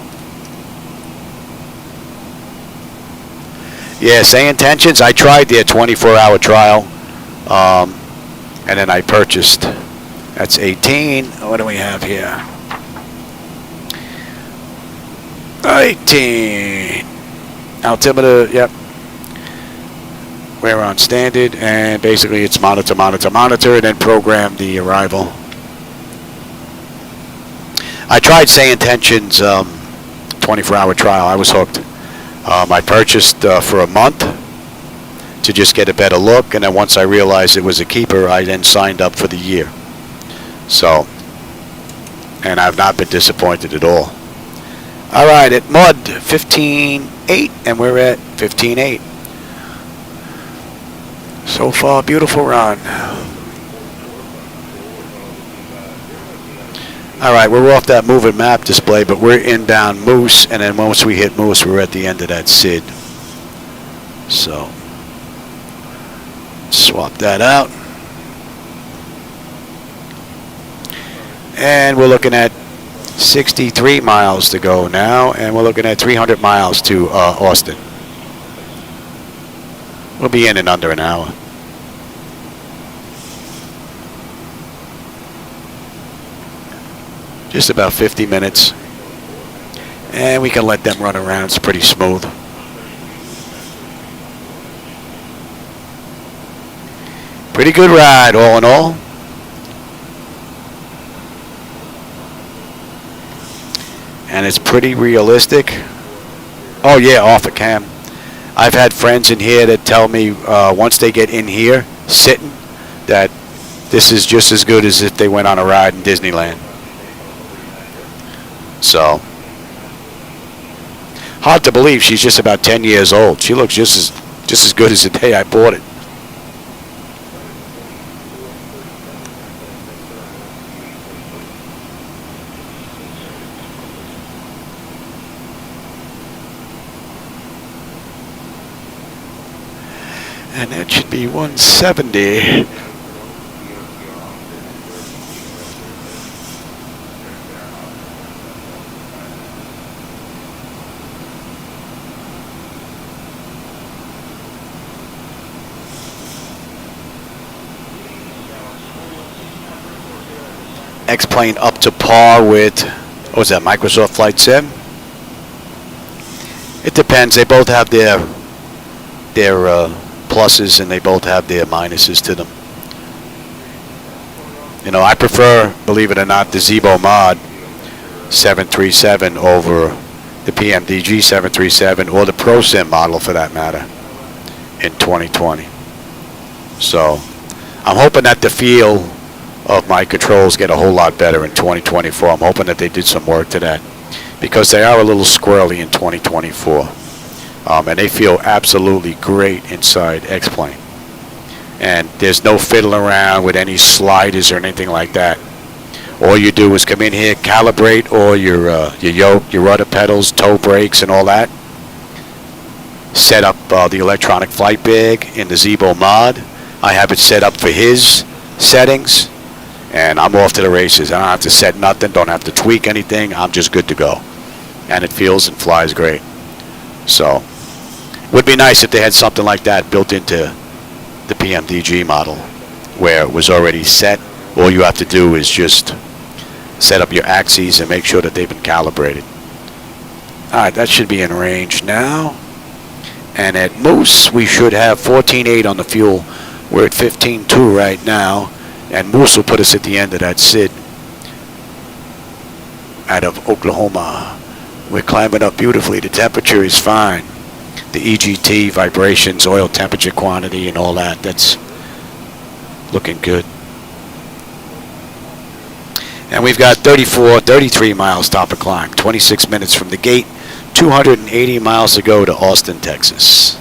Yeah, SayIntentions, I tried their 24-hour trial, and then I purchased. That's 18. What do we have here? 18. Altimeter, yep. we're on standard, and basically it's monitor, monitor, monitor, and then program the arrival. I tried SayIntentions 24-hour trial. I was hooked. I purchased for a month to just get a better look, and then once I realized it was a keeper, I then signed up for the year. So, and I've not been disappointed at all. All right, at MUDDE 15.8, and we're at 15.8. So far, beautiful run. All right, we're off that moving map display, but we're inbound Moose, and then once we hit Moose, we're at the end of that SID. So, swap that out. And we're looking at 63 miles to go now, and we're looking at 300 miles to Austin. We'll be in under an hour. Just about 50 minutes. And we can let them run around. It's pretty smooth. Pretty good ride, all in all. And it's pretty realistic. Oh yeah, off the cam. I've had friends in here that tell me once they get in here, sitting, that this is just as good as if they went on a ride in Disneyland. So, hard to believe she's just about 10 years old. She looks just as good as the day I bought it. And that should be 170. XPlane up to par with, what was that, Microsoft Flight Sim? It depends. They both have their pluses and they both have their minuses to them. You know, I prefer, believe it or not, the Zibo-Mod 737 over the PMDG 737 or the Pro Sim model for that matter in 2020. So I'm hoping that the feel of my controls get a whole lot better in 2024. I'm hoping that they did some work to that because they are a little squirrely in 2024. And they feel absolutely great inside XPlane. And there's no fiddling around with any sliders or anything like that. All you do is come in here, calibrate all your yoke, your rudder pedals, toe brakes, and all that. Set up the electronic flight bag in the Zibo-Mod. I have it set up for his settings. And I'm off to the races. I don't have to set nothing, don't have to tweak anything. I'm just good to go. And it feels and flies great. So, would be nice if they had something like that built into the PMDG model where it was already set. All you have to do is just set up your axes and make sure that they've been calibrated. Alright, that should be in range now. And at Moose, we should have 14.8 on the fuel. We're at 15.2 right now. And Moose will put us at the end of that SID out of Oklahoma. We're climbing up beautifully. The temperature is fine. The EGT, vibrations, oil temperature quantity, and all that, that's looking good. And we've got 33 miles top of climb, 26 minutes from the gate, 280 miles to go to Austin, Texas.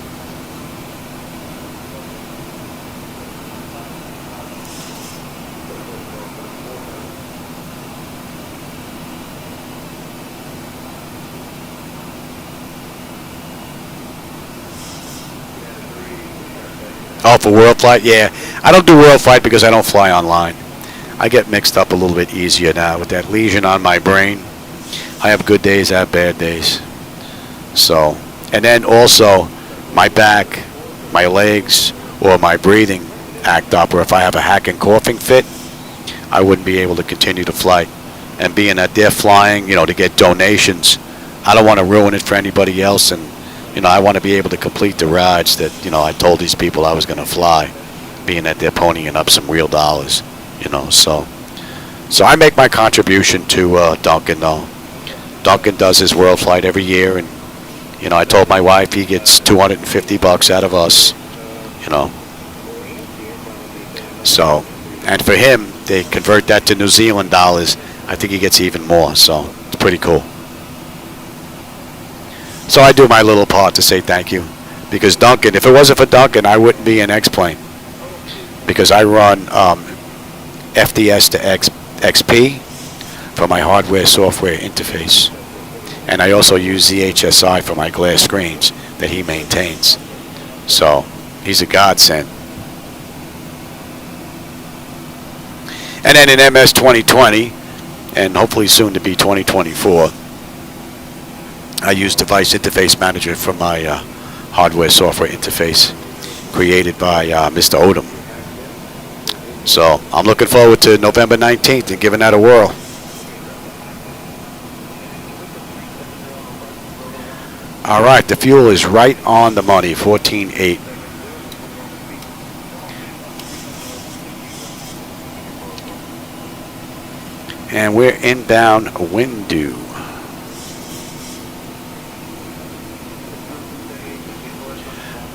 Oh, for World Flight? Yeah. I don't do World Flight because I don't fly online. I get mixed up a little bit easier now with that lesion on my brain. I have good days, I have bad days. So, and then also my back, my legs, or my breathing act up, or if I have a hacking coughing fit, I wouldn't be able to continue to fly. And being that they're flying, you know, to get donations, I don't want to ruin it for anybody else and, you know, I want to be able to complete the rides that, you know, I told these people I was going to fly, being that they're ponying up some real dollars, you know. So I make my contribution to Duncan, though. Duncan does his world flight every year, and, you know, I told my wife he gets $250 out of us, you know. So, and for him, they convert that to New Zealand dollars. I think he gets even more, so it's pretty cool. So I do my little part to say thank you, because Duncan, if it wasn't for Duncan, I wouldn't be in XPlane, because I run FDS to XP for my hardware-software interface, and I also use ZHSI for my glass screens that he maintains. So he's a godsend. And then in MS 2020, and hopefully soon to be 2024, I use Device Interface Manager for my hardware-software interface created by Mr. Odom. So I'm looking forward to November 19th and giving that a whirl. All right, the fuel is right on the money, 14.8. And we're inbound Windu.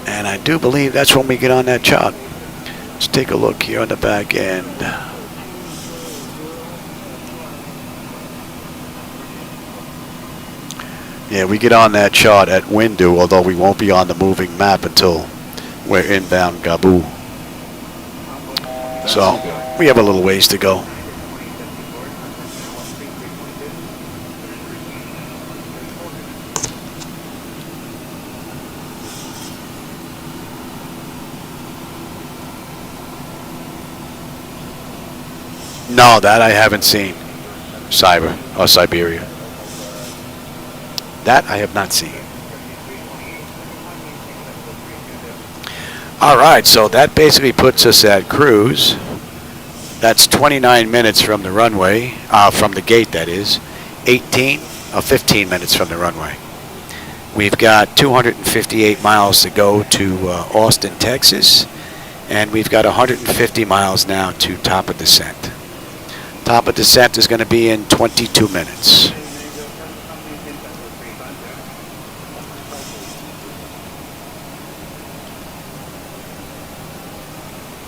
And I do believe that's when we get on that chart. Let's take a look here on the back end. Yeah, we get on that chart at Windu, although we won't be on the moving map until we're inbound Gabu. So we have a little ways to go. No, that I haven't seen. Siberia. That I have not seen. All right, so that basically puts us at cruise. That's 29 minutes from the runway, from the gate, that is. 15 minutes from the runway. We've got 258 miles to go to Austin, Texas, and we've got 150 miles now to top of descent. Top of descent is going to be in 22 minutes.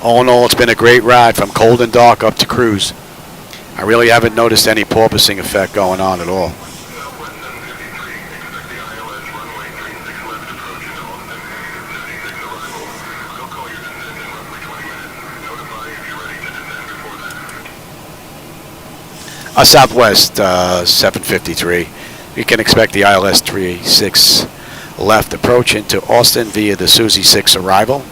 All in all, it's been a great ride from cold and dark up to cruise. I really haven't noticed any porpoising effect going on at all. Southwest 753. You can expect the ILS 36 left approach into Austin via the SEWZY 6 arrival.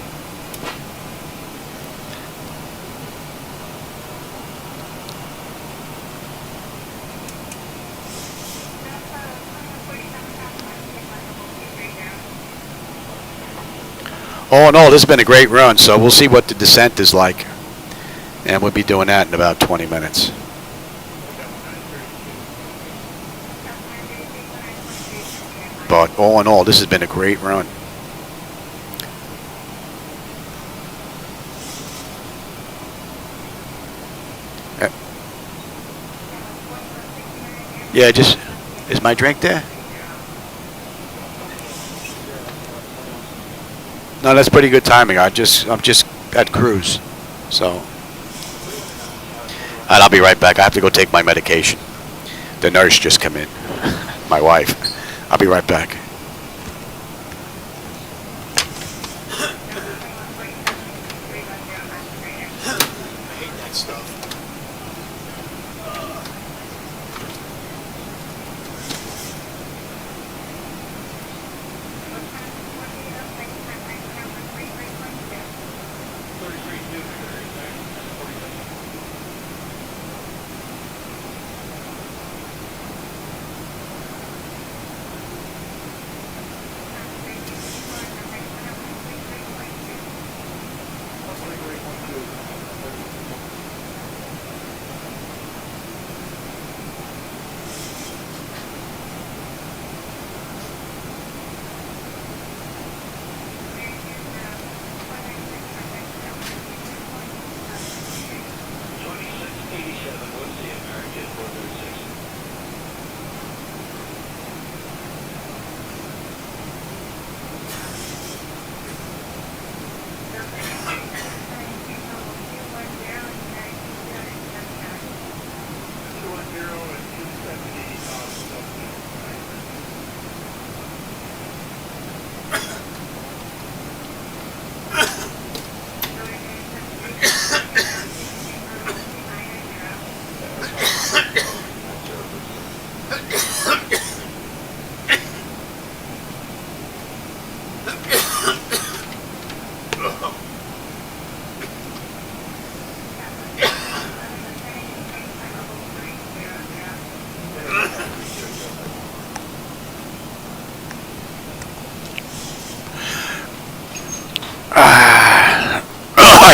All in all, this has been a great run, so we'll see what the descent is like. And we'll be doing that in about 20 minutes. But all in all, this has been a great run. Yeah, just, is my drink there? No, that's pretty good timing. I'm just at cruise, so. And I'll be right back. I have to go take my medication. The nurse just come in, my wife. I'll be right back. I hate that stuff.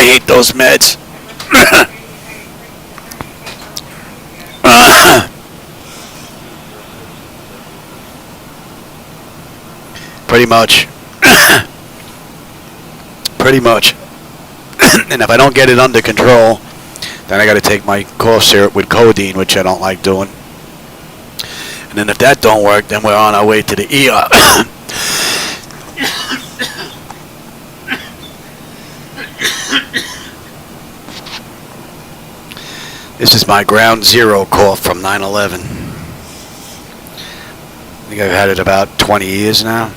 I hate those meds. Pretty much. Pretty much. And if I don't get it under control, then I got to take my cough syrup with codeine, which I don't like doing. And then if that don't work, then we're on our way to the ER. This is my ground zero cough from 9/11. I think I've had it about 20 years now.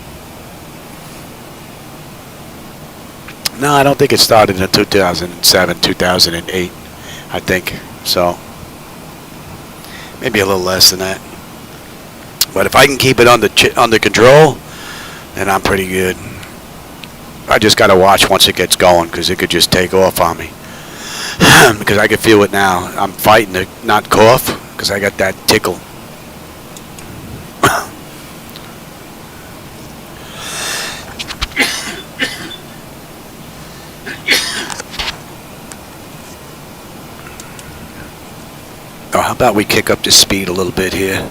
No, I don't think it started in 2007, 2008, I think. So, maybe a little less than that. But if I can keep it under control, then I'm pretty good. I just got to watch once it gets going, because it could just take off on me. Because I can feel it now. I'm fighting to not cough, because I got that tickle. Oh, how about we kick up the speed a little bit here?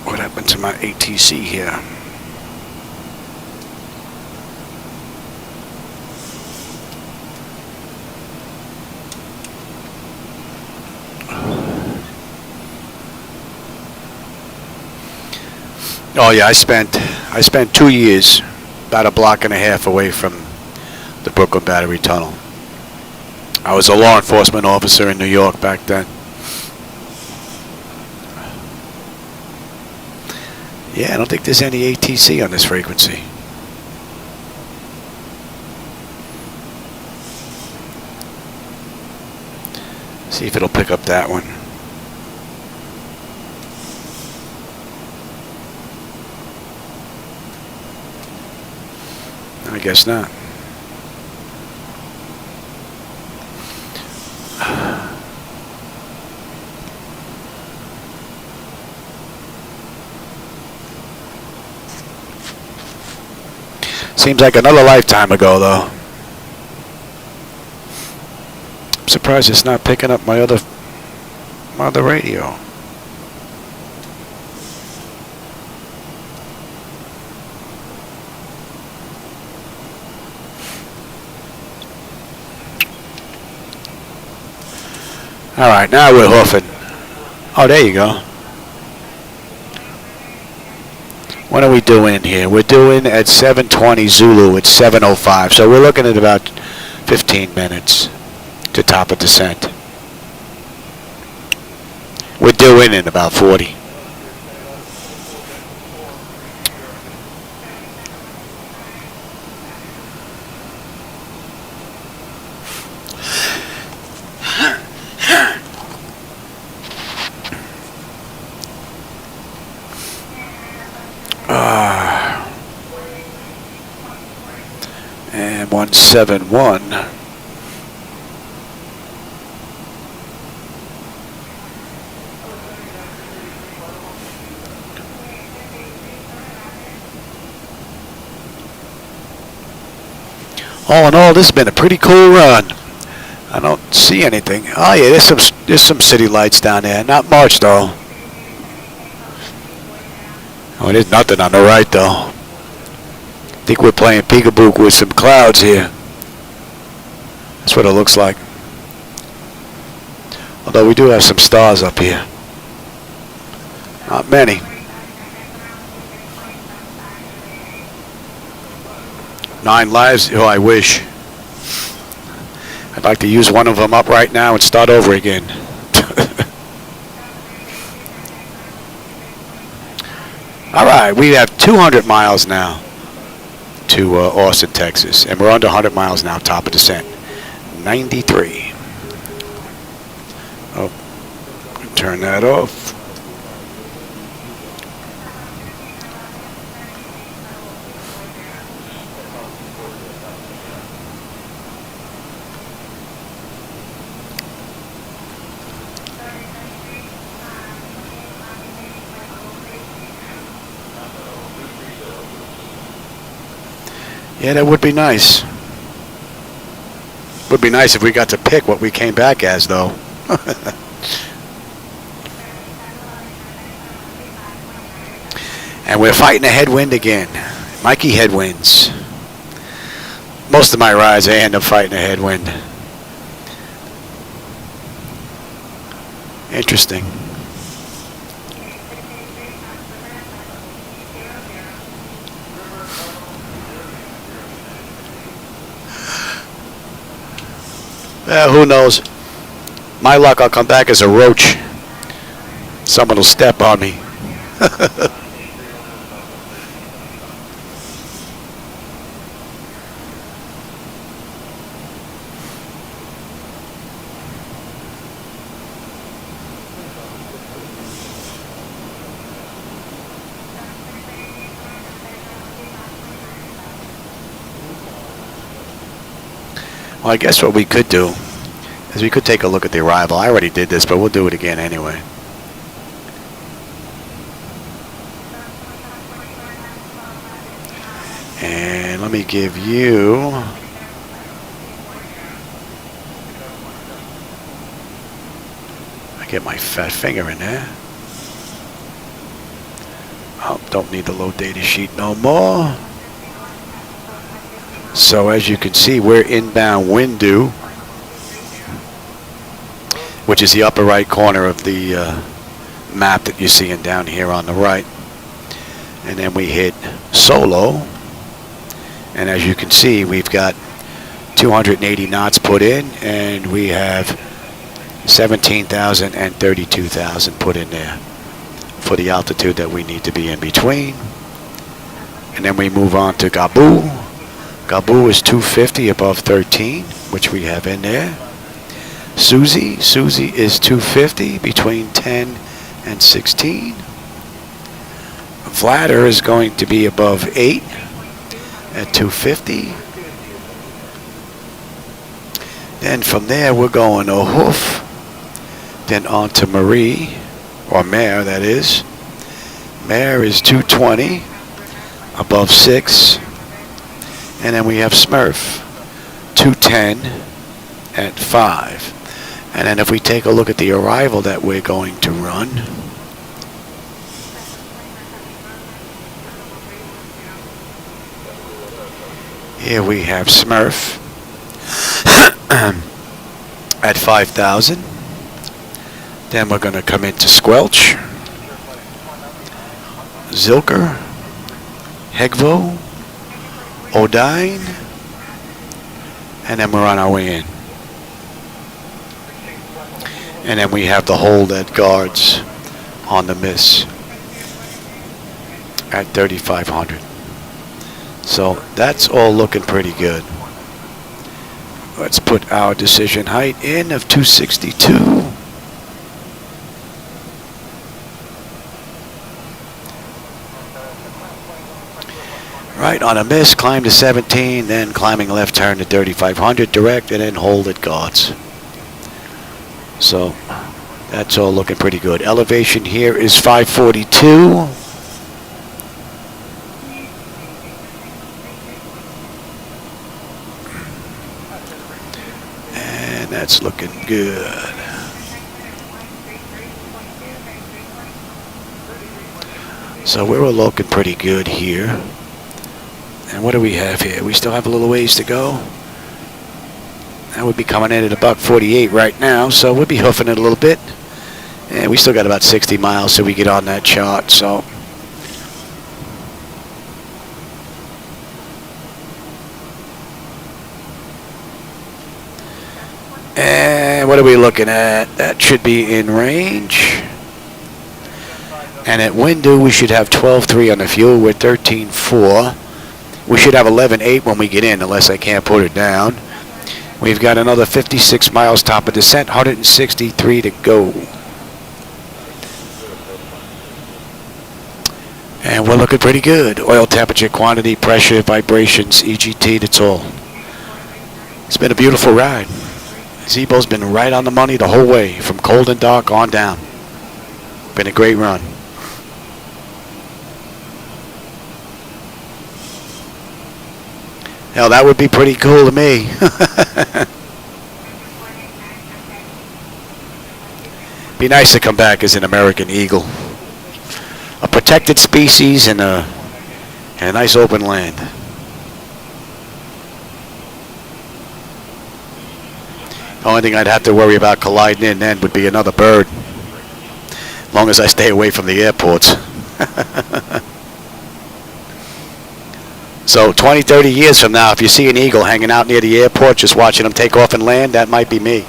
What happened to my ATC here? Oh yeah, I spent 2 years, about a block and a half away from the Brooklyn Battery Tunnel. I was a law enforcement officer in New York back then. Yeah, I don't think there's any ATC on this frequency. See if it'll pick up that one. I guess not. Seems like another lifetime ago, though. I'm surprised it's not picking up my other radio. All right, now we're hoofing. Oh, there you go. What are we doing here? We're doing at 7:20 Zulu. It's 7:05, so we're looking at about 15 minutes to top of descent. We're due in about 40. And 171. All in all, this has been a pretty cool run. I don't see anything. Oh yeah, there's some city lights down there. Not much though. Oh, there's nothing on the right though. I think we're playing peekaboo with some clouds here. That's what it looks like. Although we do have some stars up here. Not many. Nine lives? Oh, I wish. I'd like to use one of them up right now and start over again. All right, we have 200 miles now to Austin, Texas, and we're under 100 miles now, top of descent. 93. Oh, turn that off. Yeah, that would be nice. Would be nice if we got to pick what we came back as, though. And we're fighting a headwind again. Mikey headwinds. Most of my rides, I end up fighting a headwind. Interesting. Who knows? My luck, I'll come back as a roach. Someone will step on me. Well, I guess what we could do is we could take a look at the arrival. I already did this, but we'll do it again anyway. And let me give you... I get my fat finger in there. Oh, don't need the low data sheet no more. So as you can see, we're inbound wind due, which is the upper right corner of the map that you're seeing down here on the right. And then we hit solo. And as you can see, we've got 280 knots put in, and we have 17,000 and 32,000 put in there for the altitude that we need to be in between. And then we move on to Gabu. Gabu is 250 above 13, which we have in there. SEWZY is 250 between 10 and 16. Vladar is going to be above 8 at 250. Then from there we're going to Hoof, then on to Marie, or Mare that is. Mare is 220 above 6. And then we have Smurf, 210 at 5. And then if we take a look at the arrival that we're going to run, here we have Smurf at 5,000. Then we're going to come into Squelch, Zilker, Hegvo, Odine, and then we're on our way in. And then we have the hold at guards on the miss at 3,500. So that's all looking pretty good. Let's put our decision height in of 262. Right on a miss, climb to 17, then climbing left turn to 3,500 direct, and then hold at guards. So that's all looking pretty good. Elevation here is 542. And that's looking good. So we're all looking pretty good here. And what do we have here? We still have a little ways to go. That would be coming in at about 48 right now, so we'll be hoofing it a little bit. And we still got about 60 miles till we get on that chart, so. And what are we looking at? That should be in range. And at window, we should have 12.3 on the fuel. We're 13.4. We should have 11.8 when we get in, unless I can't put it down. We've got another 56 miles top of descent, 163 to go. And we're looking pretty good. Oil temperature, quantity, pressure, vibrations, EGT, that's all. It's been a beautiful ride. Zibo's been right on the money the whole way, from cold and dark on down. Been a great run. Hell, that would be pretty cool to me. Be nice to come back as an American eagle. A protected species in a nice open land. The only thing I'd have to worry about colliding in then would be another bird. As long as I stay away from the airports. So 20, 30 years from now, if you see an eagle hanging out near the airport just watching them take off and land, that might be me.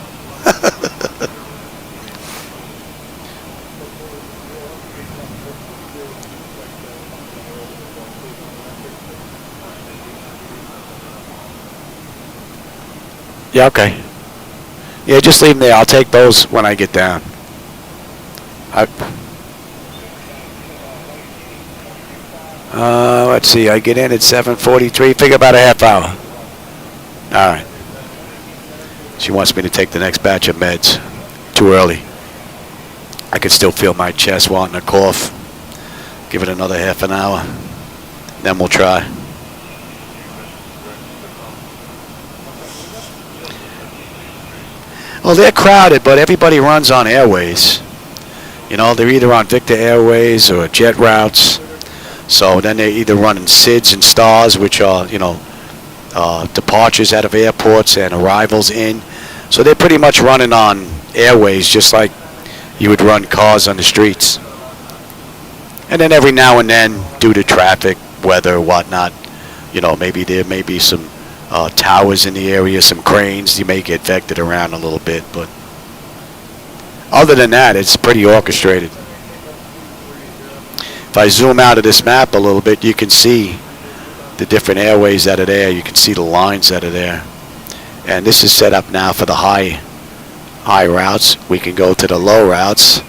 Yeah, okay. Yeah, just leave them there. I'll take those when I get down. Let's see. I get in at 7:43. Figure about a half hour. All right. She wants me to take the next batch of meds. Too early. I can still feel my chest wanting to cough. Give it another half an hour. Then we'll try. Well, they're crowded, but everybody runs on airways. You know, they're either on Victor Airways or jet routes. So then they're either running SIDS and STARS, which are, you know, departures out of airports and arrivals in. So they're pretty much running on airways, just like you would run cars on the streets. And then every now and then, due to traffic, weather, whatnot, you know, maybe there may be some towers in the area, some cranes. You may get vectored around a little bit, but other than that, it's pretty orchestrated. If I zoom out of this map a little bit, you can see the different airways that are there. You can see the lines that are there. And this is set up now for the high routes. We can go to the low routes,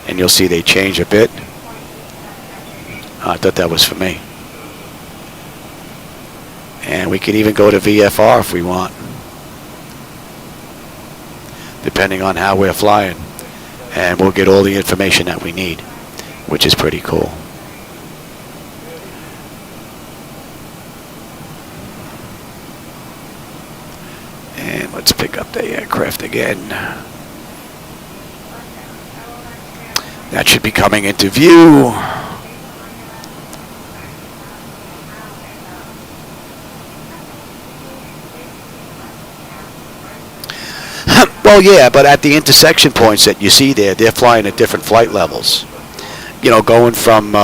and you'll see they change a bit. I thought that was for me. And we can even go to VFR if we want, depending on how we're flying. And we'll get all the information that we need, which is pretty cool. And let's pick up the aircraft again. That should be coming into view. Well, yeah, but at the intersection points that you see there, they're flying at different flight levels. You know, going from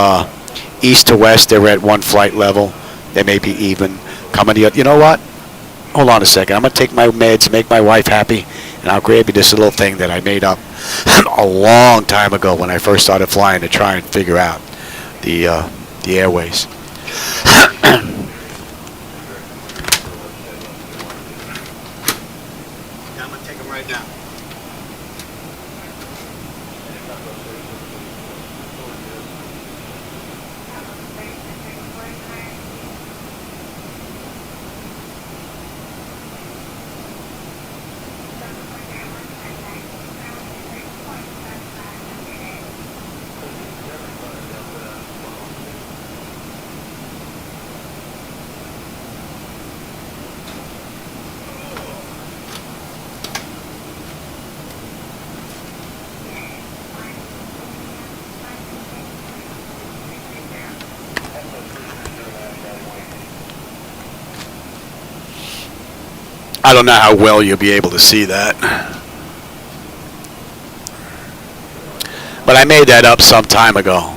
east to west, they're at one flight level. They may be even. Coming the other. You know what? Hold on a second. I'm going to take my meds, make my wife happy, and I'll grab you this little thing that I made up a long time ago when I first started flying to try and figure out the airways. I'm going to take them right now. I don't know how well you'll be able to see that. But I made that up some time ago.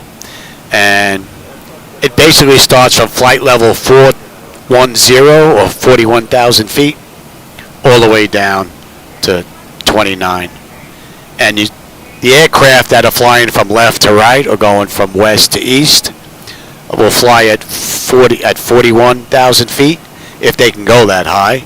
And it basically starts from flight level 410 or 41,000 feet all the way down to 29. And the aircraft that are flying from left to right or going from west to east will fly at 41,000 feet if they can go that high.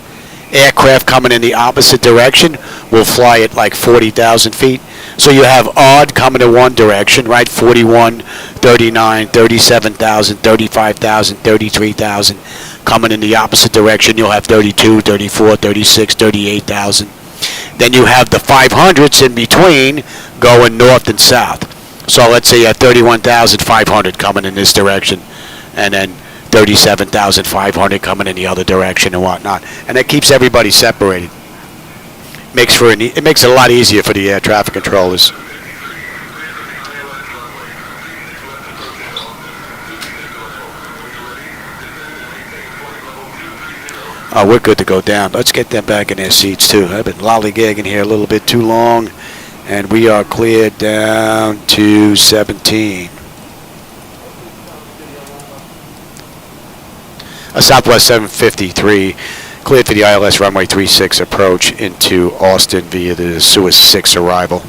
Aircraft coming in the opposite direction will fly at like 40,000 feet. So you have odd coming in one direction, right? 41, 39, 37,000, 35,000, 33,000. Coming in the opposite direction, you'll have 32, 34, 36, 38,000. Then you have the 500s in between going north and south. So let's say you have 31,500 coming in this direction. And then 37,500 coming in the other direction and whatnot. And that keeps everybody separated. It makes it a lot easier for the air traffic controllers. Oh, we're good to go down. Let's get them back in their seats too. I've been lollygagging here a little bit too long, and we are cleared down to 17. A Southwest 753 cleared for the ILS runway 36 approach into Austin via the SEWZY 6 arrival.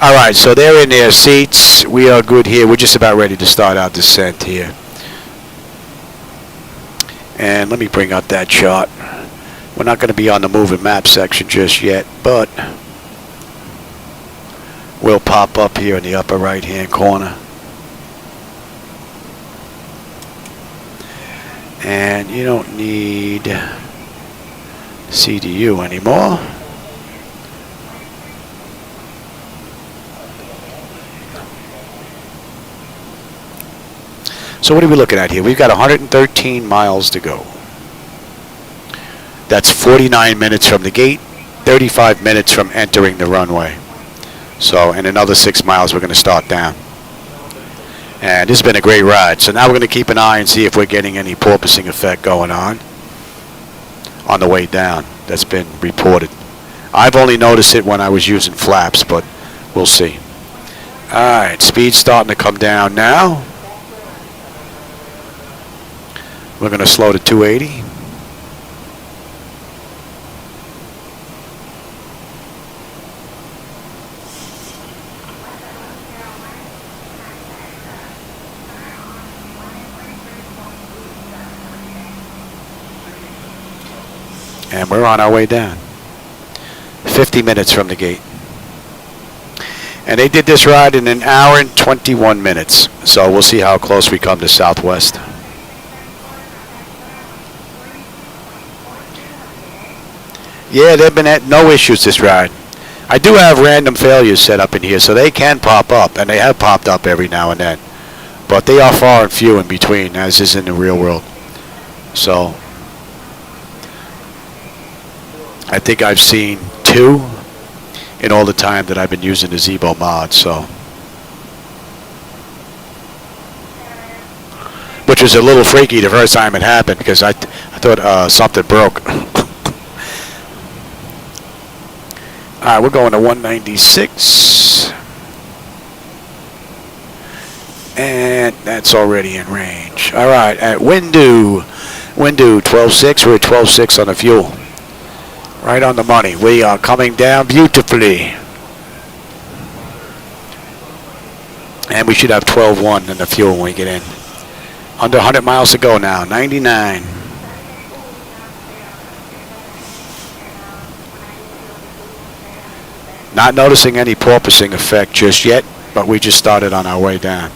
All right, so they're in their seats. We are good here. We're just about ready to start our descent here. And let me bring up that chart. We're not going to be on the moving map section just yet, but we'll pop up here in the upper right-hand corner. And you don't need CDU anymore. So what are we looking at here? We've got 113 miles to go. That's 49 minutes from the gate, 35 minutes from entering the runway. So in another 6 miles, we're going to start down. And this has been a great ride. So now we're going to keep an eye and see if we're getting any porpoising effect going on the way down. That's been reported. I've only noticed it when I was using flaps, but we'll see. All right, speed's starting to come down now. We're going to slow to 280. And we're on our way down. 50 minutes from the gate. And they did this ride in 1 hour and 21 minutes. So we'll see how close we come to Southwest. Yeah, they've been at no issues this ride. I do have random failures set up in here, so they can pop up, and they have popped up every now and then. But they are far and few in between, as is in the real world. So I think I've seen 2 in all the time that I've been using the Zibo-Mod, so. Which was a little freaky the first time it happened, because I thought something broke. All right, we're going to 196. And that's already in range. All right, at Windu 12.6. We're at 12.6 on the fuel. Right on the money. We are coming down beautifully. And we should have 12.1 in the fuel when we get in. Under 100 miles to go now, 99. Not noticing any porpoising effect just yet, but we just started on our way down.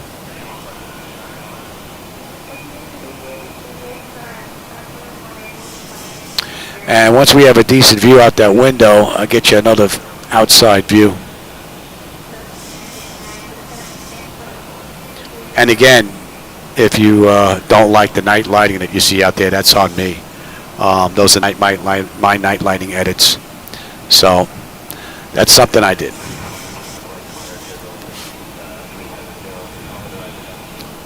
And once we have a decent view out that window, I'll get you another outside view. And again, if you don't like the night lighting that you see out there, that's on me. Those are my night lighting edits. So that's something I did.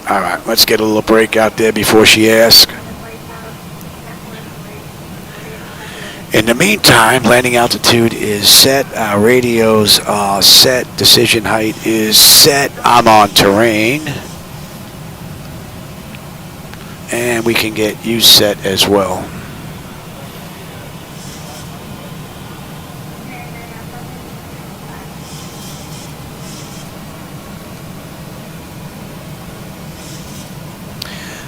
All right, let's get a little break out there before she asks. In the meantime, landing altitude is set. Our radios are set. Decision height is set. I'm on terrain. And we can get you set as well.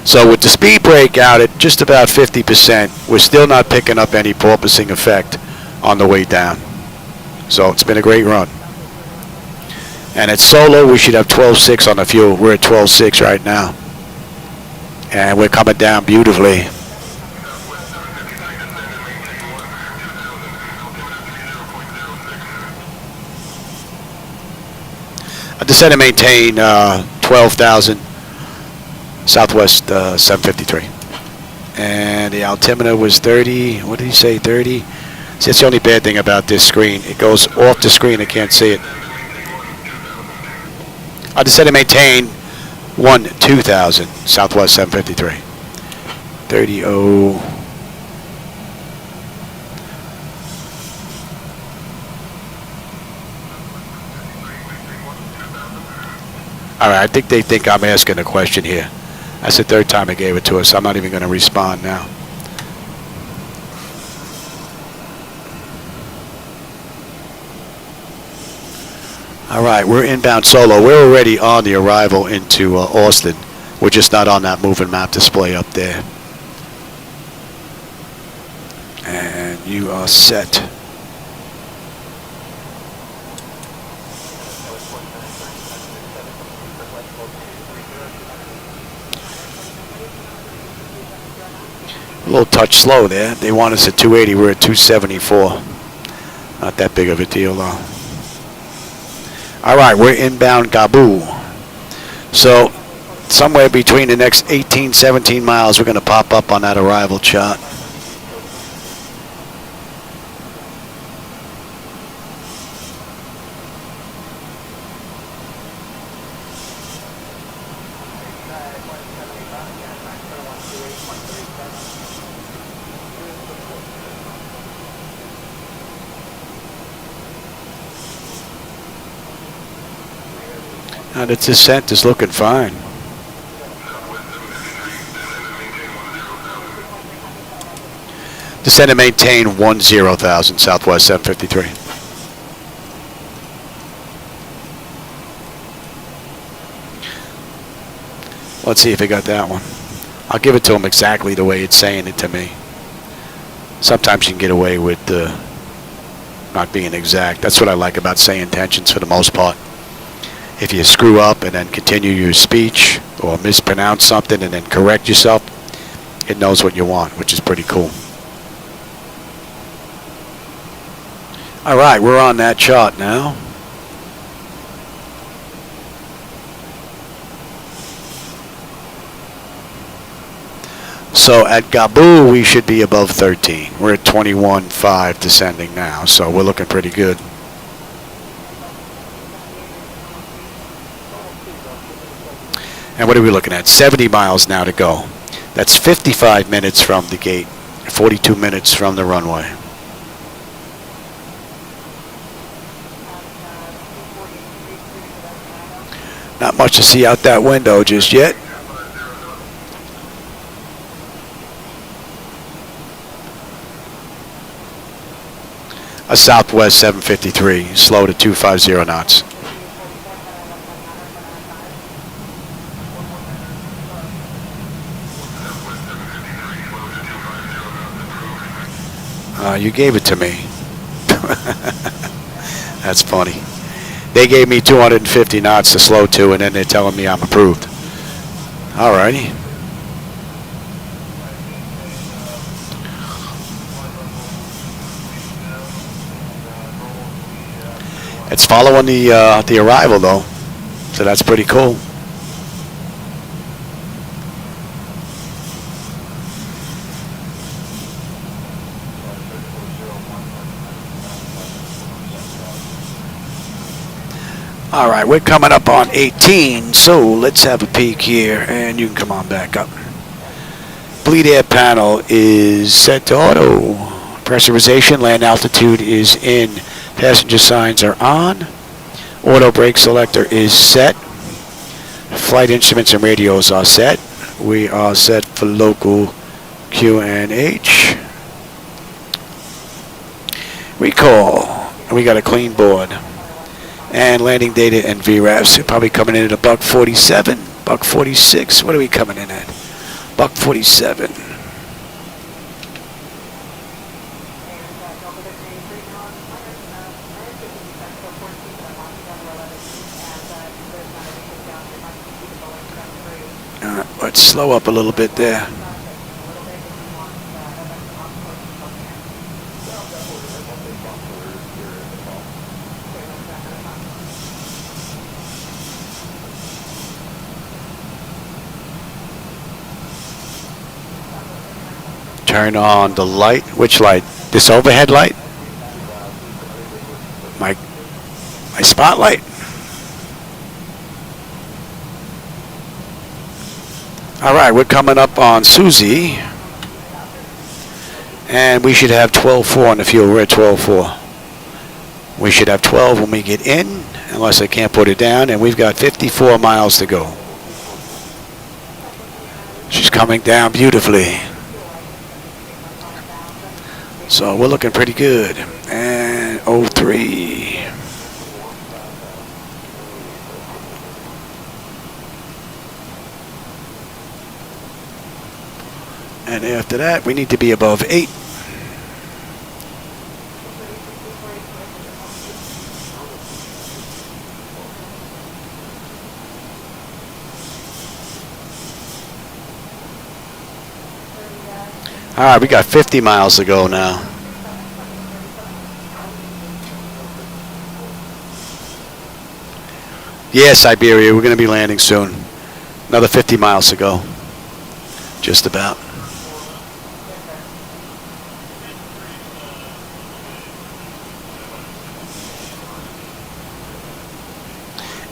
So with the speed brake out at just about 50%, we're still not picking up any porpoising effect on the way down. So it's been a great run. And at solo, we should have 12.6 on the fuel. We're at 12.6 right now. And we're coming down beautifully. I descend to maintain 12,000. Southwest 753. And the altimeter was 30. What did he say? 30. See, that's the only bad thing about this screen. It goes off the screen. I can't see it. I just said to maintain 2000 Southwest 753. 30. All right, I think they think I'm asking a question here. That's the third time I gave it to us. I'm not even going to respond now. All right, we're inbound solo. We're already on the arrival into Austin. We're just not on that moving map display up there. And you are set. A little touch slow there. They want us at 280. We're at 274. Not that big of a deal, though. All right, we're inbound Gabu. So somewhere between the next 18, 17 miles, we're going to pop up on that arrival chart. And its descent is looking fine. Descend and maintain 10,000 Southwest 753. Let's see if he got that one. I'll give it to him exactly the way it's saying it to me. Sometimes you can get away with not being exact. That's what I like about SayIntentions for the most part. If you screw up and then continue your speech or mispronounce something and then correct yourself, it knows what you want, which is pretty cool. All right, we're on that chart now. So at Gabu, we should be above 13. We're at 21.5 descending now, so we're looking pretty good. And what are we looking at? 70 miles now to go. That's 55 minutes from the gate, 42 minutes from the runway. Not much to see out that window just yet. A Southwest 753, slow to 250 knots. You gave it to me. That's funny. They gave me 250 knots to slow to, and then they're telling me I'm approved. Alrighty. It's following the arrival though, so that's pretty cool. All right, we're coming up on 18, so let's have a peek here, and you can come on back up. Bleed air panel is set to auto. Pressurization, land altitude is in. Passenger signs are on. Auto brake selector is set. Flight instruments and radios are set. We are set for local QNH. Recall. We got a clean board. And landing data and VRAVs are probably coming in at $147, $146. What are we coming in at? $147. Let's slow up a little bit there. Turn on the light. Which light? This overhead light? My spotlight. All right, we're coming up on SEWZY, and we should have 12.4 on the fuel. We're at 12.4. We should have 12 when we get in, unless I can't put it down, and we've got 54 miles to go. She's coming down beautifully. So we're looking pretty good. And 03. And after that, we need to be above 8. All right, we got 50 miles to go now. Yeah, Siberia, we're going to be landing soon. Another 50 miles to go. Just about.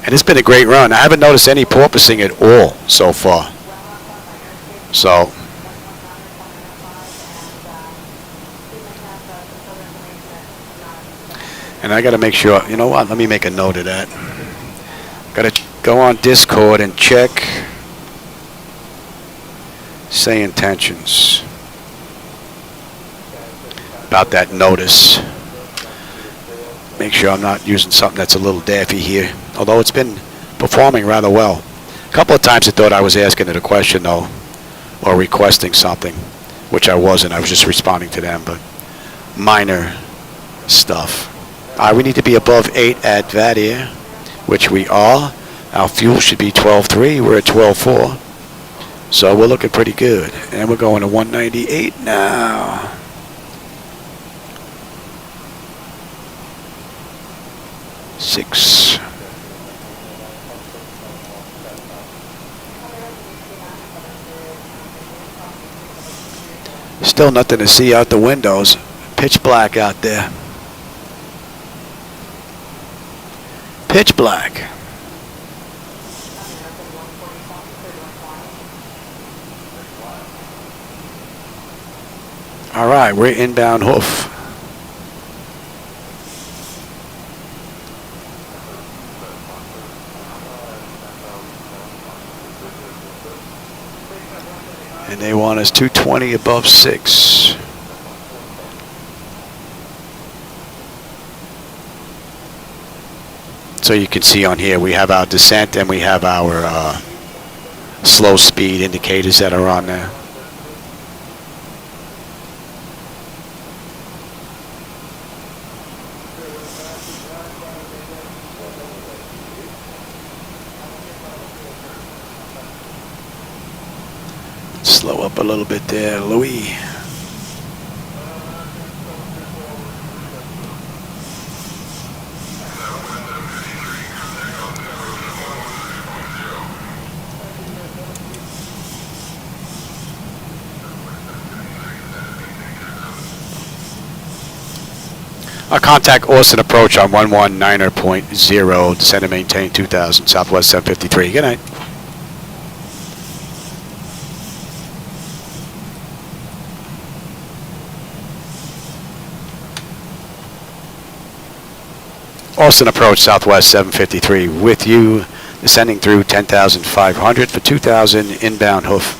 And it's been a great run. I haven't noticed any porpoising at all so far. So, and I got to make sure, you know what, let me make a note of that. Got to go on Discord and check SayIntentions about that notice. Make sure I'm not using something that's a little daffy here, although it's been performing rather well. A couple of times I thought I was asking it a question though, or requesting something, which I wasn't. I was just responding to them, but minor stuff. We need to be above 8 at Vadia, which we are. Our fuel should be 12.3. We're at 12.4. So we're looking pretty good. And we're going to 198 now. Six. Still nothing to see out the windows. Pitch black out there. Pitch black. All right, we're inbound hoof. And they want us 220 above 6. So you can see on here we have our descent and we have our slow speed indicators that are on there. Slow up a little bit there, Louis. Contact Austin approach on 119.0, descend and maintain 2000, Southwest 753. Good night. Austin approach, Southwest 753 with you, descending through 10,500 for 2,000 inbound hoof.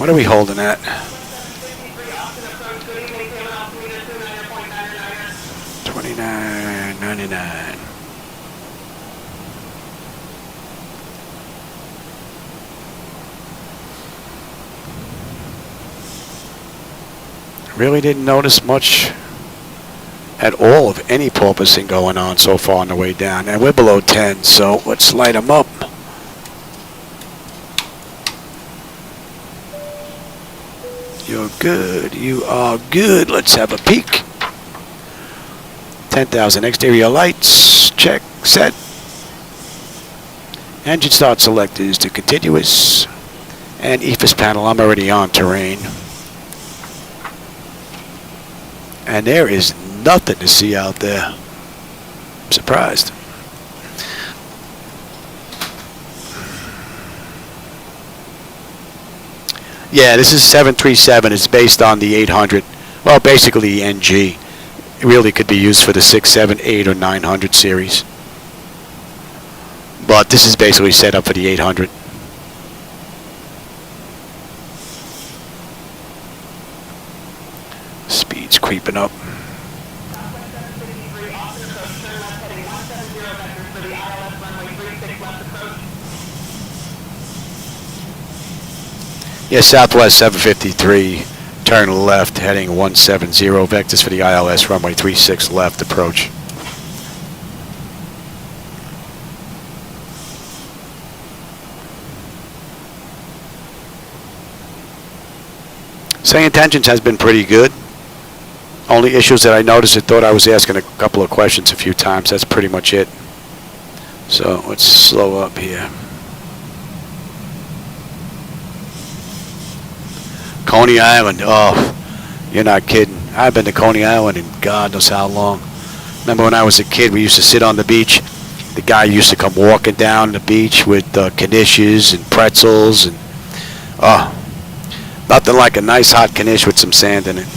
What are we holding at? 29.99. Really didn't notice much at all of any porpoising going on so far on the way down. And we're below 10, so let's light them up. You're good. You are good. Let's have a peek. 10,000 exterior lights. Check. Set. Engine start selectors to continuous. And EFIS panel, I'm already on terrain. And there is nothing to see out there. I'm surprised. Yeah, this is 737. It's based on the 800. Well, basically the NG. It really could be used for the 6, 7, 8, or 900 series. But this is basically set up for the 800. Speed's creeping up. Yeah, Southwest 753, turn left, heading 170, vectors for the ILS runway 36 left approach. SayIntentions has been pretty good. Only issues that I noticed, I thought I was asking a couple of questions a few times. That's pretty much it. So let's slow up here. Coney Island, oh, you're not kidding. I've been to Coney Island in God knows how long. Remember when I was a kid, we used to sit on the beach. The guy used to come walking down the beach with knishes and pretzels and, oh, nothing like a nice hot knish with some sand in it.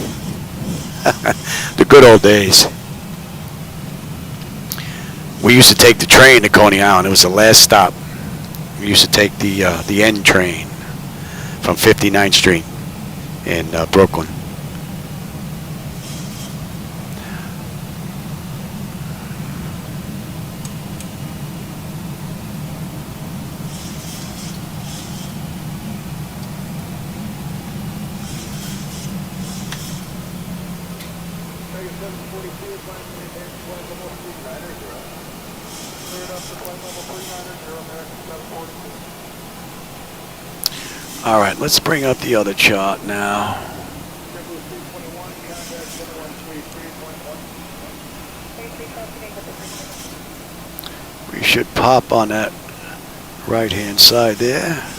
The good old days. We used to take the train to Coney Island. It was the last stop. We used to take the N train from 59th Street in Brooklyn. All right, let's bring up the other chart now. We should pop on that right-hand side there.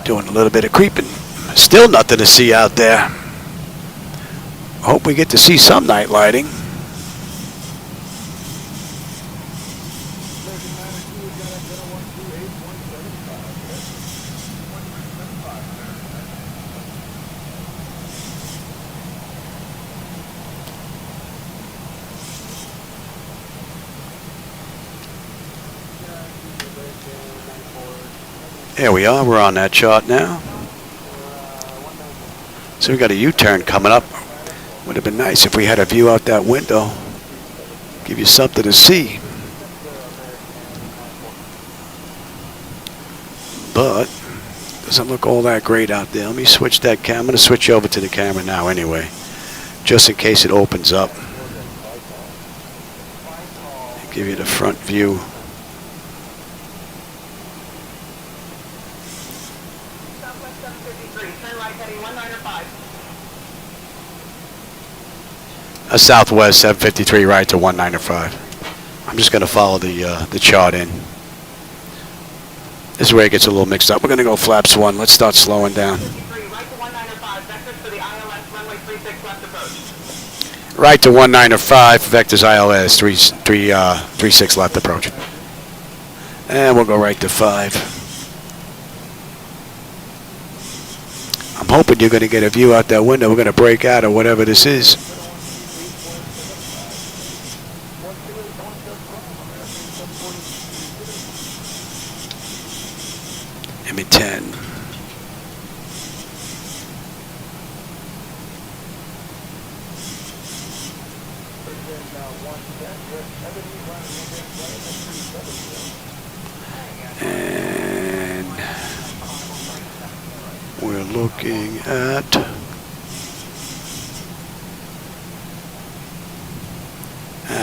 Doing a little bit of creeping. Still nothing to see out there. Hope we get to see some night lighting. There we are, we're on that chart now. So we got a U-turn coming up. Would have been nice if we had a view out that window. Give you something to see. But doesn't look all that great out there. Let me switch that camera. I'm going to switch over to the camera now anyway, just in case it opens up. Give you the front view. A Southwest 753 right to 1905. I'm just going to follow the chart in. This is where it gets a little mixed up. We're going to go flaps 1. Let's start slowing down. Right to 1905, vectors ILS 36 left approach. And we'll go right to 5. I'm hoping you're going to get a view out that window. We're going to break out or whatever this is. M10. And we're looking at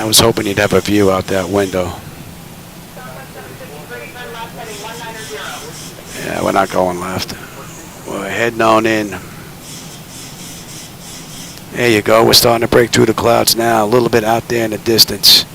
I was hoping you'd have a view out that window. Yeah, we're not going left. We're heading on in. There you go. We're starting to break through the clouds now. A little bit out there in the distance.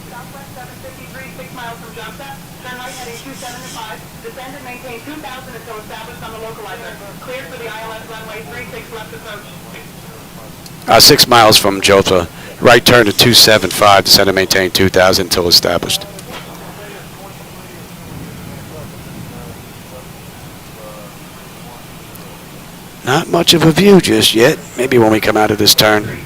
Southwest 753, 6 miles from Johnson. Turn right heading 275. Descend and maintain 2,000 until established on the localizer. Cleared for the ILS runway 36 left approach. 6 miles from Jota. Right turn to 275. Descend and maintain 2,000 until established. Not much of a view just yet. Maybe when we come out of this turn. Descend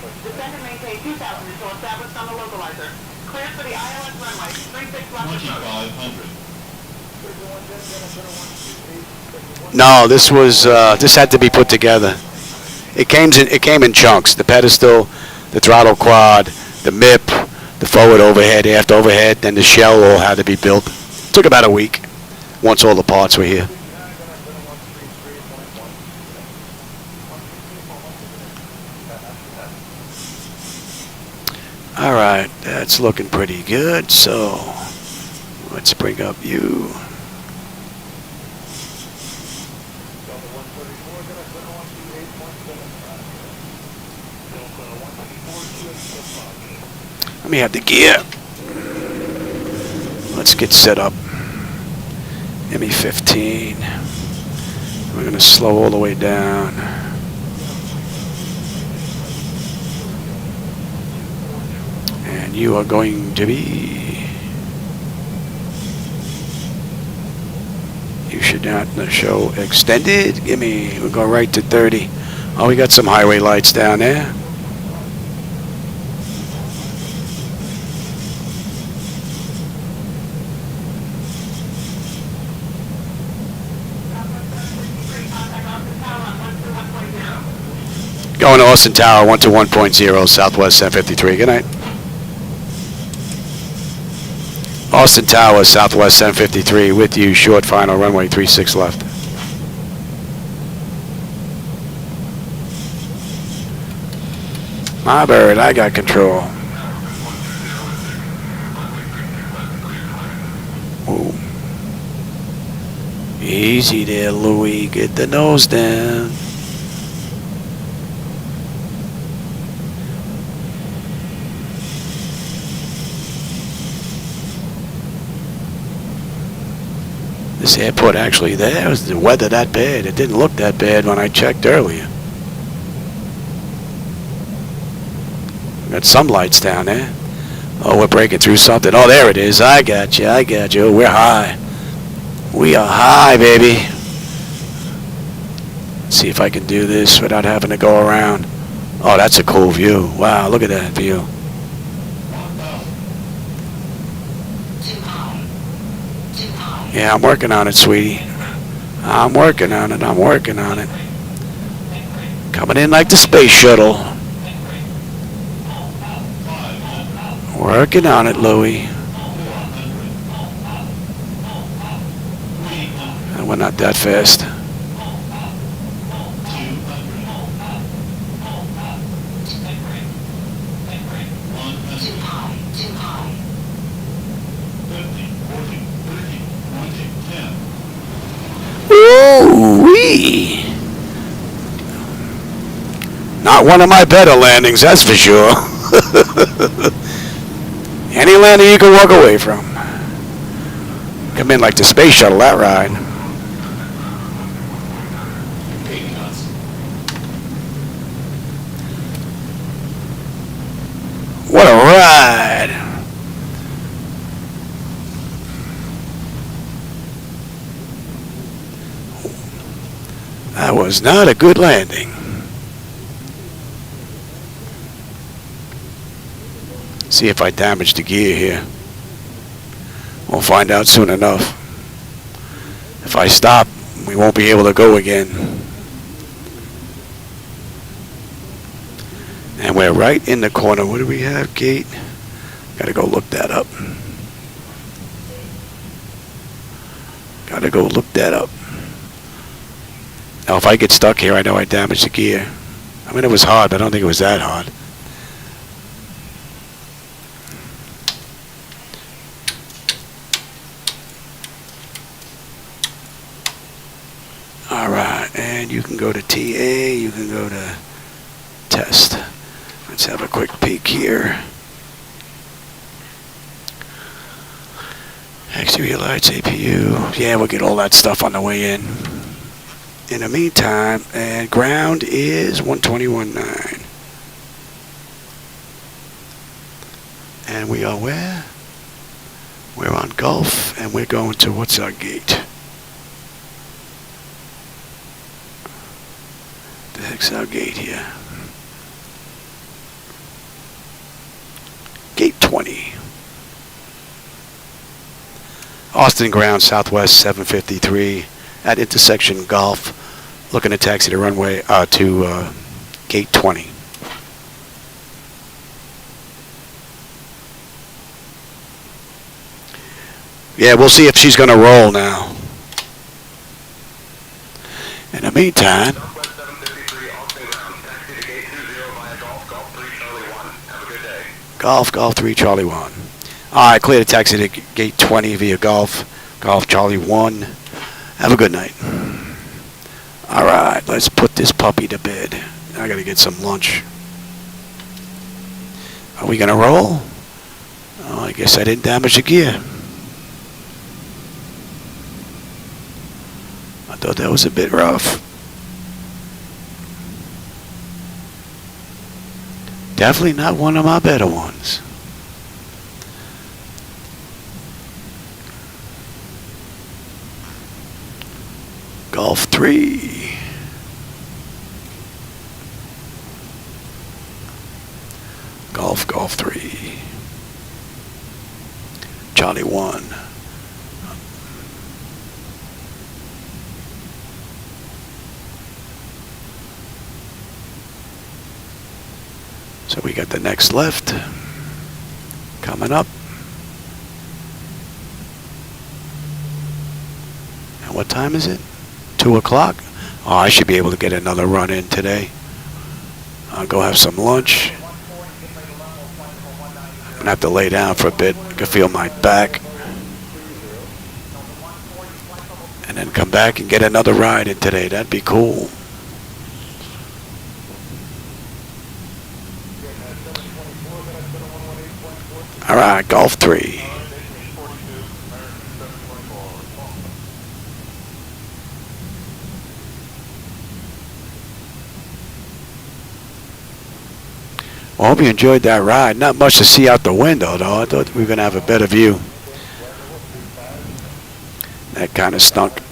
and maintain 2,000 until established on the localizer. Cleared for the ILS runway 36 left approach. 2,500. No, this was this had to be put together. It came in chunks. The pedestal, the throttle quad, the MIP, the forward overhead, aft overhead, then the shell all had to be built. Took about a week once all the parts were here. All right, that's looking pretty good. So let's bring up you. Let me have the gear. Let's get set up. ME15. We're going to slow all the way down. And you are going to be... You should not show extended. We'll go right to 30. Oh, we got some highway lights down there. Going to Austin Tower, 121.0, Southwest 753. Good night. Austin Tower, Southwest 753, with you, short final, runway 36 left. My bird, I got control. Ooh. Easy there, Louie. Get the nose down. This airport actually, there was the weather that bad. It didn't look that bad when I checked earlier. Got some lights down there. Oh, we're breaking through something. Oh, there it is. I got you. I got you. We're high. We are high, baby. Let's see if I can do this without having to go around. Oh, that's a cool view. Wow, look at that view. Yeah, I'm working on it, sweetie. I'm working on it. I'm working on it. Coming in like the space shuttle. Working on it, Louie. And we're not that fast. Ooh-wee. Not one of my better landings, that's for sure. Any landing you can walk away from. Come in like the space shuttle, that ride. What a ride. That was not a good landing. See if I damage the gear here. We'll find out soon enough. If I stop, we won't be able to go again. And we're right in the corner. What do we have, gate? Gotta go look that up. Gotta go look that up. Now, if I get stuck here, I know I damaged the gear. I mean, it was hard, but I don't think it was that hard. Alright, and you can go to TA, you can go to test. Let's have a quick peek here. Exterior lights, APU. Yeah, we'll get all that stuff on the way in. In the meantime, and ground is 121.9. And we are where? We're on Gulf, and we're going to, what's our gate? The heck's our gate here? Gate 20. Austin ground, Southwest 753 at intersection Gulf. Looking to taxi the runway to gate 20. Yeah, we'll see if she's going to roll now. In the meantime, Southwest 753, Austin ground. Taxi to gate 20 via Golf, Golf 3, Charlie 1. Have a good day. Golf 3, Charlie 1. Alright, clear to taxi to gate 20 via Golf, Charlie 1. Have a good night. Alright, let's put this puppy to bed. I gotta get some lunch. Are we gonna roll? Oh, I guess I didn't damage the gear. I thought that was a bit rough. Definitely not one of my better ones. Golf 3. Golf 3. Charlie 1. So we got the next left coming up. And what time is it? 2 o'clock? Oh, I should be able to get another run in today. I'll go have some lunch. I'm going to have to lay down for a bit. I can feel my back. And then come back and get another ride in today. That'd be cool. All right, Golf 3. Well, I hope you enjoyed that ride. Not much to see out the window, though. I thought we were going to have a better view. That kind of stunk.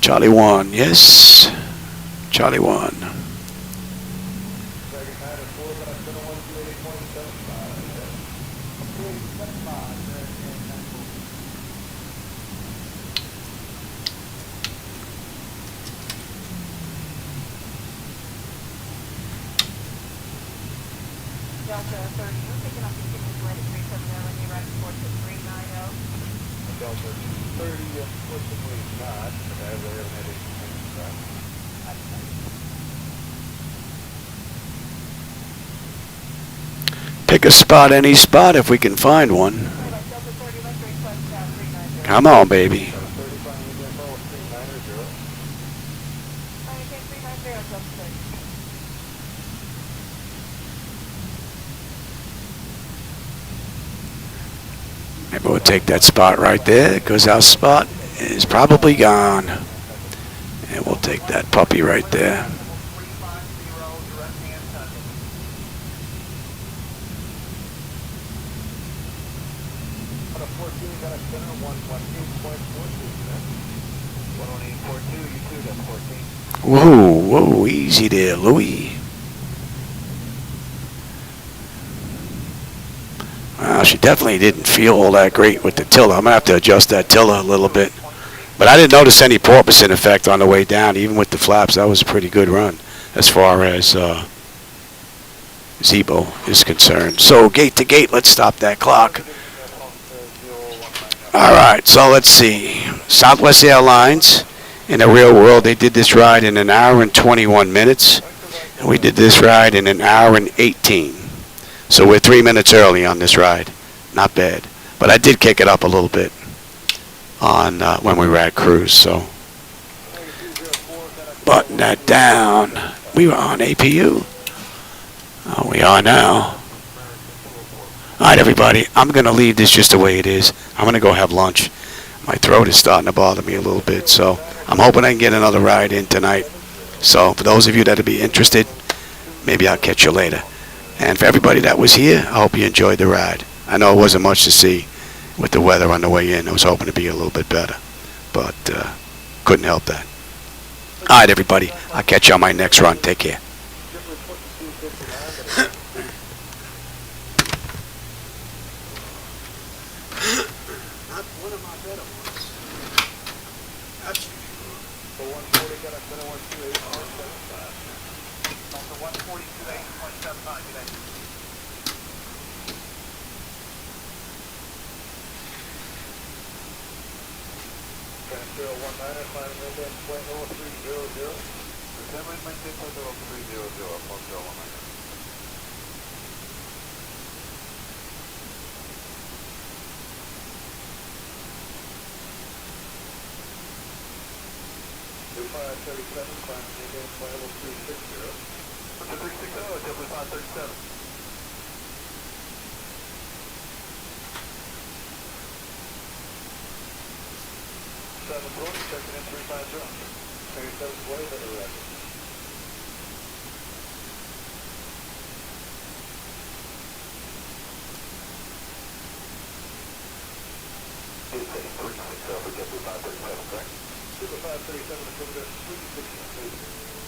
Charlie 1, yes. Charlie 1. Delta 30, you're picking up the signal to 370 when you run towards the 390. Delta 30, possibly not, but I really haven't had anything. Pick a spot, any spot, if we can find one. Come on, baby. Maybe we'll take that spot right there, because our spot is probably gone. And we'll take that puppy right there. Whoa, easy there, Louie. Well, she definitely didn't feel all that great with the tiller. I'm going to have to adjust that tiller a little bit. But I didn't notice any porpoising effect on the way down, even with the flaps. That was a pretty good run as far as Zibo is concerned. So gate to gate, let's stop that clock. All right, so let's see. Southwest Airlines, in the real world, they did this ride in 1 hour and 21 minutes. And we did this ride in 1 hour and 18. So we're 3 minutes early on this ride. Not bad. But I did kick it up a little bit on when we were at cruise, so. Button that down. We were on APU. Oh, we are now. All right, everybody. I'm going to leave this just the way it is. I'm going to go have lunch. My throat is starting to bother me a little bit, so I'm hoping I can get another ride in tonight. So for those of you that will be interested, maybe I'll catch you later. And for everybody that was here, I hope you enjoyed the ride. I know it wasn't much to see with the weather on the way in. I was hoping to be a little bit better, but couldn't help that. All right, everybody. I'll catch you on my next run. Take care. One of my better ones. That's for sure. For 140, got a 128.75. For 142.8.75 today. Transfer 19er, climbing in .0300. Determine maintain .0300, approach 19er. New 537, climbing in .0360. What's the 360? Definitely 537. 720, checking in 350. 37's way better record. It's a 360, we get to 537, correct? Super 537, approved at 360.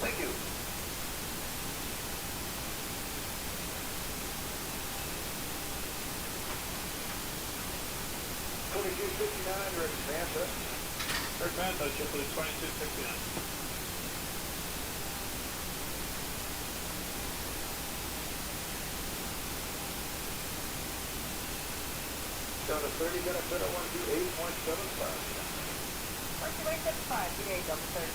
Thank you. 2259, Rick Manta. Rick Manta, ship with 2269. Down to 30, got a set of 128.75. 128.75, today, double 30.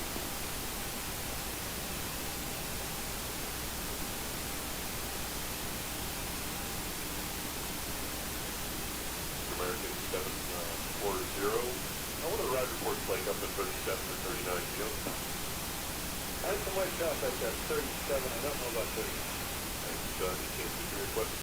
American 740. Now what are the ride reports like up at 37 or 39, you know? I had some white south at that 37, I don't know about 39. Thanks, you can't see your question.